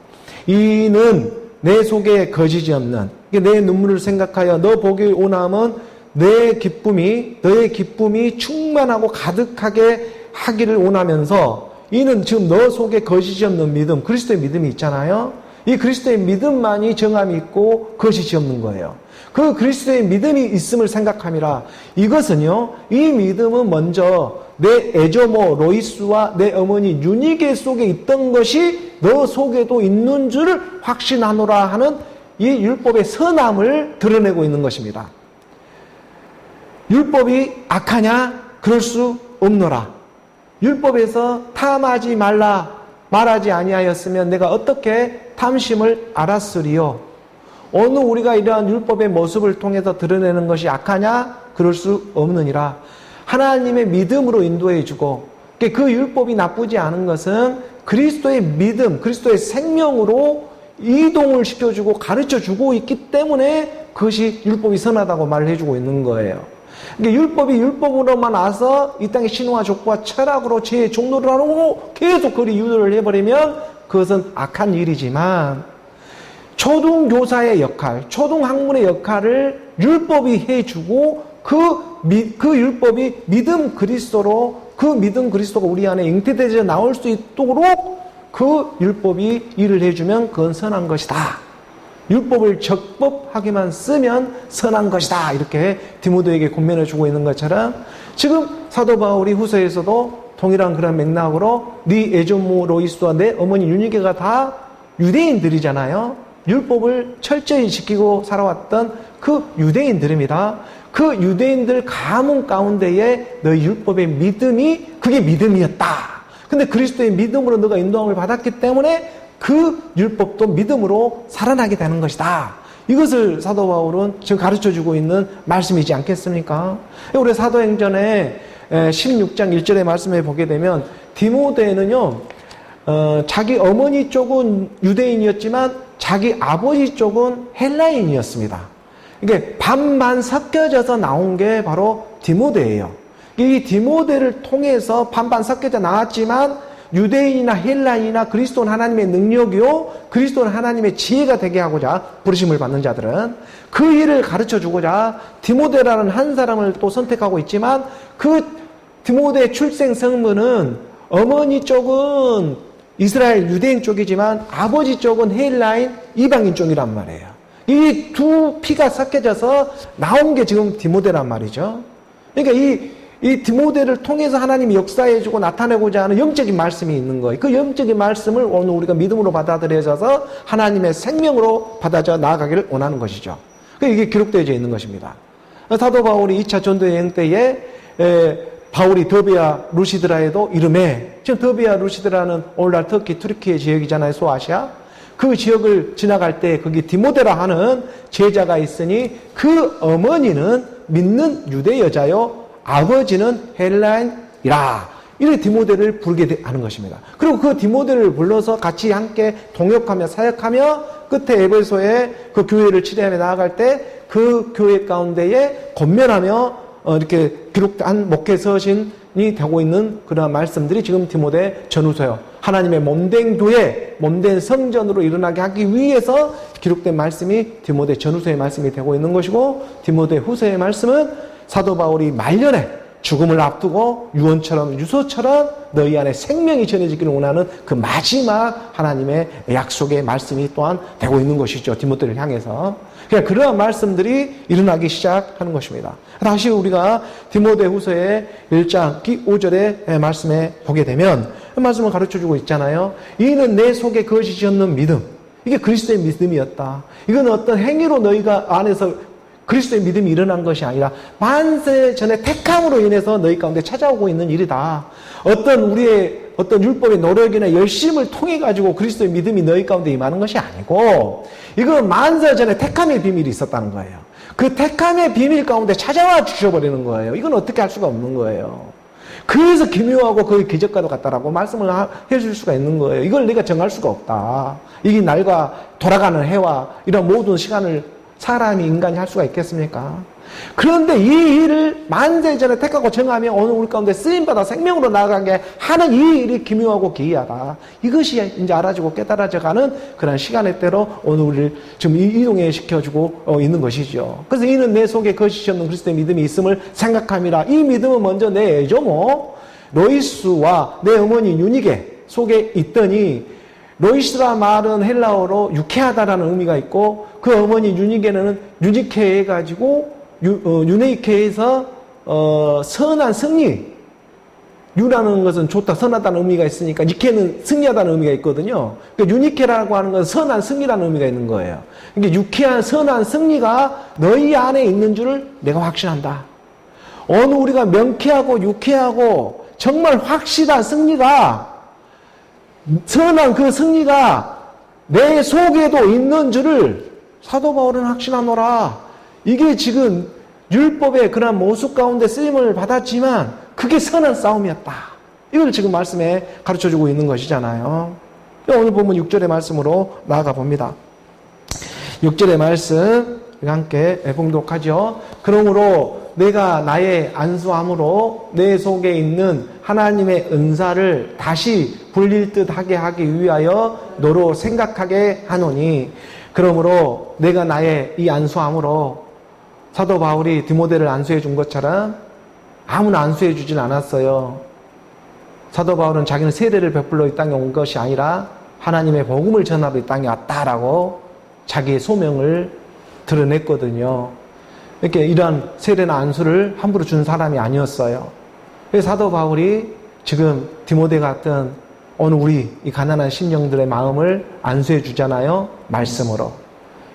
이는 내 속에 거짓이 없는, 내 눈물을 생각하여 너 보기 원함은 너의 기쁨이 충만하고 가득하게 하기를 원하면서 이는 지금 너 속에 거짓이 없는 믿음, 그리스도의 믿음이 있잖아요. 이 그리스도의 믿음만이 정함이 있고 거짓이 없는 거예요. 그 그리스도의 믿음이 있음을 생각함이라. 이것은요, 이 믿음은 먼저 내 애조모 로이스와 내 어머니 유니게 속에 있던 것이 너 속에도 있는 줄을 확신하노라 하는 이 율법의 선함을 드러내고 있는 것입니다. 율법이 악하냐? 그럴 수 없노라. 율법에서 탐하지 말라 말하지 아니하였으면 내가 어떻게 탐심을 알았으리요. 어느 우리가 이러한 율법의 모습을 통해서 드러내는 것이 악하냐? 그럴 수 없느니라. 하나님의 믿음으로 인도해 주고 그 율법이 나쁘지 않은 것은 그리스도의 믿음, 그리스도의 생명으로 이동을 시켜주고 가르쳐주고 있기 때문에 그것이 율법이 선하다고 말을 해주고 있는 거예요. 그러니까 율법이 율법으로만 와서 이 땅의 신화 족보와 철학으로 죄의 종로를 하고 계속 그리 유도를 해버리면 그것은 악한 일이지만 초등교사의 역할, 초등학문의 역할을 율법이 해주고 그 율법이 믿음 그리스도로 그 믿음 그리스도가 우리 안에 잉태되어 나올 수 있도록 그 율법이 일을 해주면 그건 선한 것이다. 율법을 적법하게만 쓰면 선한 것이다. 이렇게 디모데에게 권면해주고 있는 것처럼 지금 사도 바울이 후서에서도 동일한 그런 맥락으로 네 애조모 로이스와 내 어머니 유니게가 다 유대인들이잖아요. 율법을 철저히 지키고 살아왔던 그 유대인들입니다. 그 유대인들 가문 가운데에 너희 율법의 믿음이 그게 믿음이었다. 근데 그리스도의 믿음으로 너가 인도함을 받았기 때문에 그 율법도 믿음으로 살아나게 되는 것이다. 이것을 사도 바울은 지금 가르쳐주고 있는 말씀이지 않겠습니까? 우리 사도행전의 16장 1절의 말씀에 보게 되면 디모데는요, 자기 어머니 쪽은 유대인이었지만 자기 아버지 쪽은 헬라인이었습니다. 이게 반반 섞여져서 나온 게 바로 디모데예요. 이 디모데를 통해서 반반 섞여져 나왔지만 유대인이나 헬라인이나 그리스도는 하나님의 능력이요 그리스도는 하나님의 지혜가 되게 하고자 부르심을 받는 자들은 그 일을 가르쳐주고자 디모데라는 한 사람을 또 선택하고 있지만 그 디모데의 출생 성분은 어머니 쪽은 이스라엘 유대인 쪽이지만 아버지 쪽은 헬라인 이방인 쪽이란 말이에요. 이 두 피가 섞여져서 나온 게 지금 디모데란 말이죠. 그러니까 이 디모데를 통해서 하나님이 역사해주고 나타내고자 하는 영적인 말씀이 있는 거예요. 그 영적인 말씀을 오늘 우리가 믿음으로 받아들여져서 하나님의 생명으로 받아져 나아가기를 원하는 것이죠. 이게 기록되어져 있는 것입니다. 사도 바울이 2차 전도 여행 때에 바울이 더베아 루시드라에도 이름에 지금 더베아 루시드라는 오늘날 터키 투르키의 지역이잖아요. 소아시아. 그 지역을 지나갈 때 거기 디모데라 하는 제자가 있으니 그 어머니는 믿는 유대 여자요 아버지는 헬라인이라. 이렇게 디모데를 부르게 하는 것입니다. 그리고 그 디모데를 불러서 같이 함께 동역하며 사역하며 끝에 에베소에 그 교회를 치료하며 나아갈 때 그 교회 가운데에 권면하며 이렇게 기록한 목회 서신이 되고 있는 그러한 말씀들이 지금 디모데 전후서요. 하나님의 몸된 교회, 몸된 성전으로 일어나게 하기 위해서 기록된 말씀이 디모데 전후서의 말씀이 되고 있는 것이고, 디모데 후서의 말씀은 사도 바울이 말년에 죽음을 앞두고 유언처럼 유서처럼 너희 안에 생명이 전해지기를 원하는 그 마지막 하나님의 약속의 말씀이 또한 되고 있는 것이죠. 디모데를 향해서. 그러니까 그러한 말씀들이 일어나기 시작하는 것입니다. 다시 우리가 디모데 후서의 1장 5절의 말씀에 보게 되면 그 말씀을 가르쳐주고 있잖아요. 이는 내 속에 거짓이 없는 믿음. 이게 그리스도의 믿음이었다. 이건 어떤 행위로 너희가 안에서 그리스도의 믿음이 일어난 것이 아니라 만세 전에 택함으로 인해서 너희 가운데 찾아오고 있는 일이다. 우리의 율법의 노력이나 열심을 통해 가지고 그리스도의 믿음이 너희 가운데 임하는 것이 아니고, 이건 만세 전에 택함의 비밀이 있었다는 거예요. 그 택함의 비밀 가운데 찾아와 주셔버리는 거예요. 이건 어떻게 할 수가 없는 거예요. 그래서 기묘하고 거의 기적과도 같다라고 말씀을 해줄 수가 있는 거예요. 이걸 내가 정할 수가 없다. 이게 날과 돌아가는 해와 이런 모든 시간을 사람이, 인간이 할 수가 있겠습니까? 그런데 이 일을 만세 전에 택하고 정하며 오늘 우리 가운데 쓰임받아 생명으로 나아가게 하는 이 일이 기묘하고 기이하다. 이것이 이제 알아지고 깨달아져가는 그런 시간의 때로 오늘 우리를 지금 이동해 시켜주고 있는 것이죠. 그래서 이는 내 속에 거짓이 없는 그리스도의 믿음이 있음을 생각함이라. 이 믿음은 먼저 내 애조모 로이스와 내 어머니 유니게 속에 있더니, 로이스라 말은 헬라어로 유쾌하다라는 의미가 있고, 그 어머니 유니케는 유니케 해가지고 유네이케에서 선한 승리, 유라는 것은 좋다, 선하다는 의미가 있으니까 니케는 승리하다는 의미가 있거든요. 그러니까 유니케라고 하는 것은 선한 승리라는 의미가 있는 거예요. 그러니까 유쾌한 선한 승리가 너희 안에 있는 줄을 내가 확신한다. 어느 우리가 명쾌하고 유쾌하고 정말 확실한 승리가, 선한 그 승리가 내 속에도 있는 줄을 사도 바울은 확신하노라. 이게 지금 율법의 그런 모습 가운데 쓰임을 받았지만 그게 선한 싸움이었다. 이걸 지금 말씀에 가르쳐주고 있는 것이잖아요. 오늘 보면 6절의 말씀으로 나아가 봅니다. 6절의 말씀 함께 봉독하죠. 그러므로 내가 나의 안수함으로 내 속에 있는 하나님의 은사를 다시 불릴 듯하게 하기 위하여 너로 생각하게 하노니, 그러므로 내가 나의 이 안수함으로, 사도 바울이 디모데를 안수해 준 것처럼 아무나 안수해 주진 않았어요. 사도 바울은 자기는 세례를 베풀러 이 땅에 온 것이 아니라 하나님의 복음을 전하러 이 땅에 왔다라고 자기의 소명을 드러냈거든요. 이렇게 이러한 세례나 안수를 함부로 준 사람이 아니었어요. 그래서 사도 바울이 지금 디모데 같은 오늘 우리 이 가난한 심령들의 마음을 안수해 주잖아요. 말씀으로.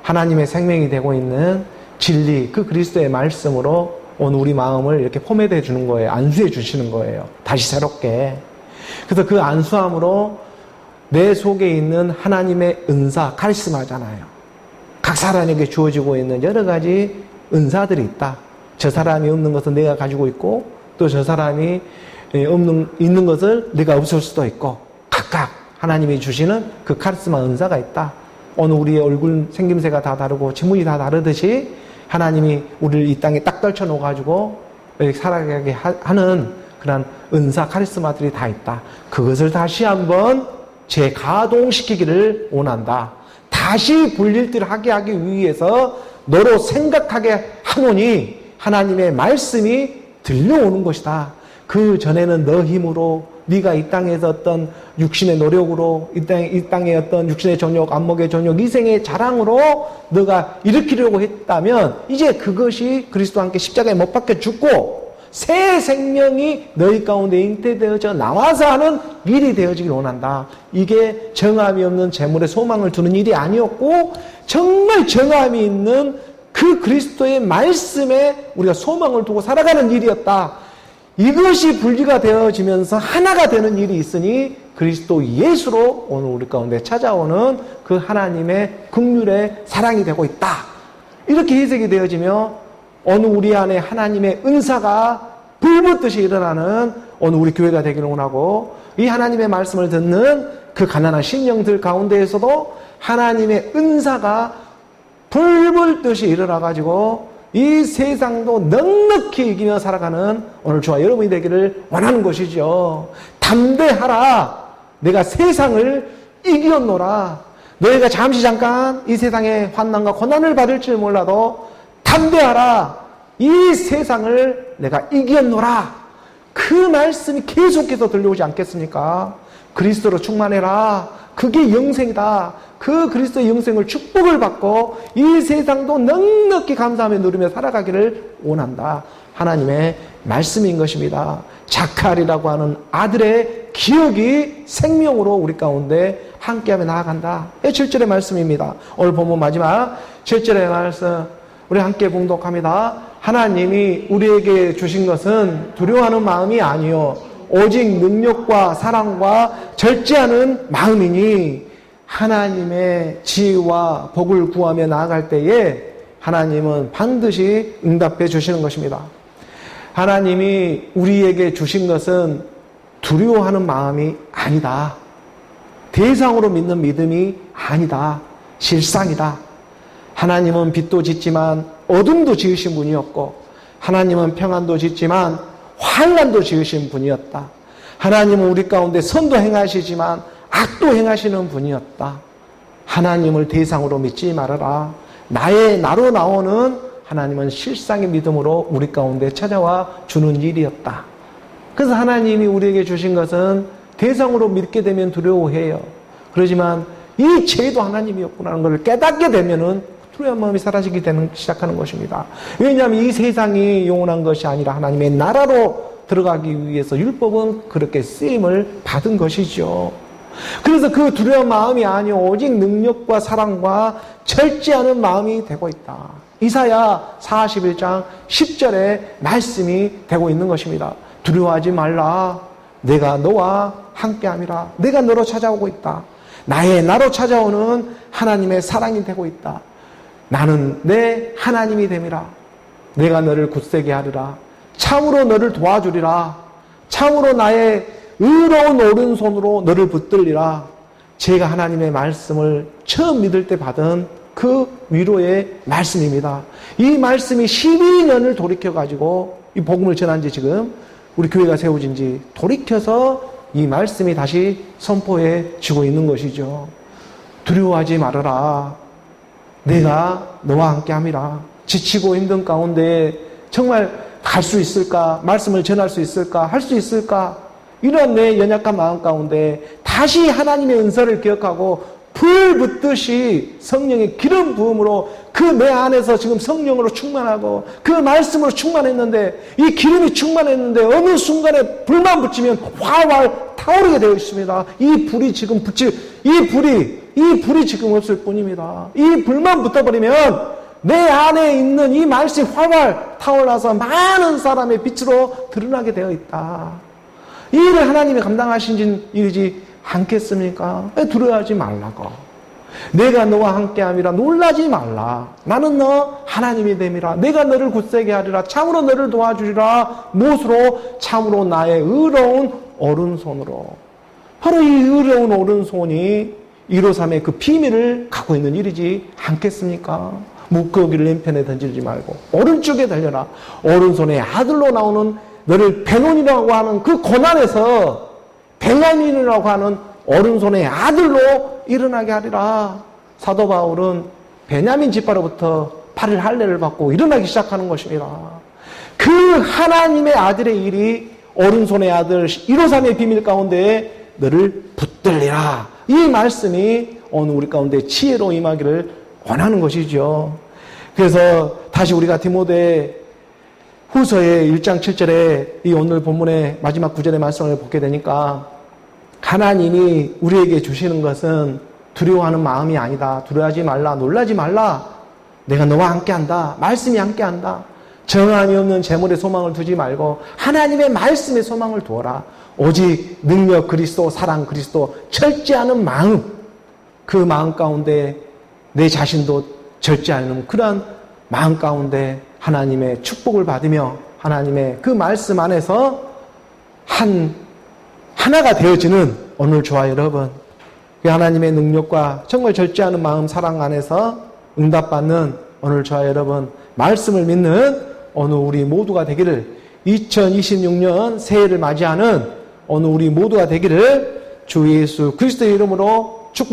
하나님의 생명이 되고 있는 진리, 그 그리스도의 말씀으로 오늘 우리 마음을 이렇게 포맷해 주는 거예요. 안수해 주시는 거예요. 다시 새롭게. 그래서 그 안수함으로 내 속에 있는 하나님의 은사, 카리스마잖아요. 각 사람에게 주어지고 있는 여러 가지 은사들이 있다. 저 사람이 없는 것은 내가 가지고 있고, 또 저 사람이 있는 것을 내가 없을 수도 있고, 각각 하나님이 주시는 그 카리스마 은사가 있다. 오늘 우리의 얼굴 생김새가 다 다르고 지문이 다 다르듯이 하나님이 우리를 이 땅에 딱 떨쳐놓아가지고 살아가게 하는 그런 은사, 카리스마들이 다 있다. 그것을 다시 한번 재가동시키기를 원한다. 다시 불릴듯하게 하기 위해서 너로 생각하게 하노니 하나님의 말씀이 들려오는 것이다. 그 전에는 너 힘으로, 네가 이 땅에서 어떤 육신의 노력으로, 이 땅의 어떤 육신의 정욕, 안목의 정욕, 이생의 자랑으로 너가 일으키려고 했다면 이제 그것이 그리스도와 함께 십자가에 못 박혀 죽고 새 생명이 너희 가운데 잉태되어져 나와서 하는 일이 되어지길 원한다. 이게 정함이 없는 재물에 소망을 두는 일이 아니었고, 정말 정함이 있는 그 그리스도의 말씀에 우리가 소망을 두고 살아가는 일이었다. 이것이 분리가 되어지면서 하나가 되는 일이 있으니 그리스도 예수로 오늘 우리 가운데 찾아오는 그 하나님의 긍휼의 사랑이 되고 있다. 이렇게 해석이 되어지며 어느 우리 안에 하나님의 은사가 불붙듯이 일어나는 오늘 우리 교회가 되기를 원하고, 이 하나님의 말씀을 듣는 그 가난한 심령들 가운데에서도 하나님의 은사가 불불 듯이 일어나가지고 이 세상도 넉넉히 이기며 살아가는 오늘 저와 여러분이 되기를 원하는 것이죠. 담대하라. 내가 세상을 이겼노라. 너희가 잠깐 이 세상의 환난과 고난을 받을지 몰라도 담대하라. 이 세상을 내가 이겼노라. 그 말씀이 계속해서 들려오지 않겠습니까? 그리스도로 충만해라. 그게 영생이다. 그 그리스도의 영생을 축복을 받고 이 세상도 넉넉히 감사하며 누리며 살아가기를 원한다. 하나님의 말씀인 것입니다. 자칼이라고 하는 아들의 기억이 생명으로 우리 가운데 함께하며 나아간다. 7절의 말씀입니다. 오늘 본문 마지막 7절의 말씀 우리 함께 봉독합니다. 하나님이 우리에게 주신 것은 두려워하는 마음이 아니요 오직 능력과 사랑과 절제하는 마음이니 하나님의 지혜와 복을 구하며 나아갈 때에 하나님은 반드시 응답해 주시는 것입니다. 하나님이 우리에게 주신 것은 두려워하는 마음이 아니다. 대상으로 믿는 믿음이 아니다. 실상이다. 하나님은 빛도 짓지만 어둠도 지으신 분이었고 하나님은 평안도 짓지만 환난도 지으신 분이었다. 하나님은 우리 가운데 선도 행하시지만 악도 행하시는 분이었다. 하나님을 대상으로 믿지 말아라. 나로 나오는 하나님은 실상의 믿음으로 우리 가운데 찾아와 주는 일이었다. 그래서 하나님이 우리에게 주신 것은 대상으로 믿게 되면 두려워해요. 그러지만 이 죄도 하나님이었구나라는 것을 깨닫게 되면은 두려운 마음이 사라지게 시작하는 것입니다. 왜냐하면 이 세상이 영원한 것이 아니라 하나님의 나라로 들어가기 위해서 율법은 그렇게 쓰임을 받은 것이죠. 그래서 그 두려운 마음이 아니요 오직 능력과 사랑과 절제하는 마음이 되고 있다. 이사야 41장 10절의 말씀이 되고 있는 것입니다. 두려워하지 말라. 내가 너와 함께함이라. 내가 너로 찾아오고 있다. 나로 찾아오는 하나님의 사랑이 되고 있다. 나는 내 하나님이 됨이라. 내가 너를 굳세게 하리라. 참으로 너를 도와주리라. 참으로 나의 의로운 오른손으로 너를 붙들리라. 제가 하나님의 말씀을 처음 믿을 때 받은 그 위로의 말씀입니다. 이 말씀이 12년을 돌이켜가지고 이 복음을 전한 지 지금 우리 교회가 세워진 지 돌이켜서 이 말씀이 다시 선포해 주고 있는 것이죠. 두려워하지 말아라. 내가 너와 함께 함이라. 지치고 힘든 가운데 정말 갈 수 있을까? 말씀을 전할 수 있을까? 할 수 있을까? 이런 내 연약한 마음 가운데 다시 하나님의 은사를 기억하고 불 붙듯이 성령의 기름 부음으로 그 내 안에서 지금 성령으로 충만하고 그 말씀으로 충만했는데 이 기름이 충만했는데 어느 순간에 불만 붙이면 활활 타오르게 되어 있습니다. 이 불이 지금 이 불이 지금 없을 뿐입니다. 이 불만 붙어버리면 내 안에 있는 이 말씀이 활활 타올라서 많은 사람의 빛으로 드러나게 되어 있다. 이 일을 하나님이 감당하신 일이지 않겠습니까? 두려워하지 말라고. 내가 너와 함께함이라. 놀라지 말라. 나는 너 하나님이 됨이라. 내가 너를 굳세게 하리라. 참으로 너를 도와주리라. 무엇으로? 참으로 나의 의로운 오른손으로. 바로 이 의로운 오른손이 153의 그 비밀을 갖고 있는 일이지 않겠습니까? 물고기를 왼편에 던지지 말고 오른쪽에 달려라. 오른손의 아들로 나오는 너를 베논이라고 하는 그 고난에서 베냐민이라고 하는 오른손의 아들로 일어나게 하리라. 사도 바울은 베냐민 지파로부터 8일 할례를 받고 일어나기 시작하는 것입니다. 그 하나님의 아들의 일이 오른손의 아들 153의 비밀 가운데 너를 붙들리라. 이 말씀이 오늘 우리 가운데 지혜로 임하기를 원하는 것이죠. 그래서 다시 우리가 디모데 후서의 1장 7절에 이 오늘 본문의 마지막 9절의 말씀을 보게 되니까 하나님이 우리에게 주시는 것은 두려워하는 마음이 아니다. 두려워하지 말라. 놀라지 말라. 내가 너와 함께한다. 말씀이 함께한다. 정함이 없는 재물에 소망을 두지 말고 하나님의 말씀에 소망을 두어라. 오직 능력 그리스도, 사랑 그리스도, 절제하는 마음, 그 마음 가운데 내 자신도 절제하는 그러한 마음 가운데 하나님의 축복을 받으며 하나님의 그 말씀 안에서 하나가 되어지는 오늘 저와 여러분, 그 하나님의 능력과 정말 절제하는 마음, 사랑 안에서 응답받는 오늘 저와 여러분 말씀을 믿는 오늘 우리 모두가 되기를 2026년 새해를 맞이하는 오늘 우리 모두가 되기를 주 예수 그리스도의 이름으로 축복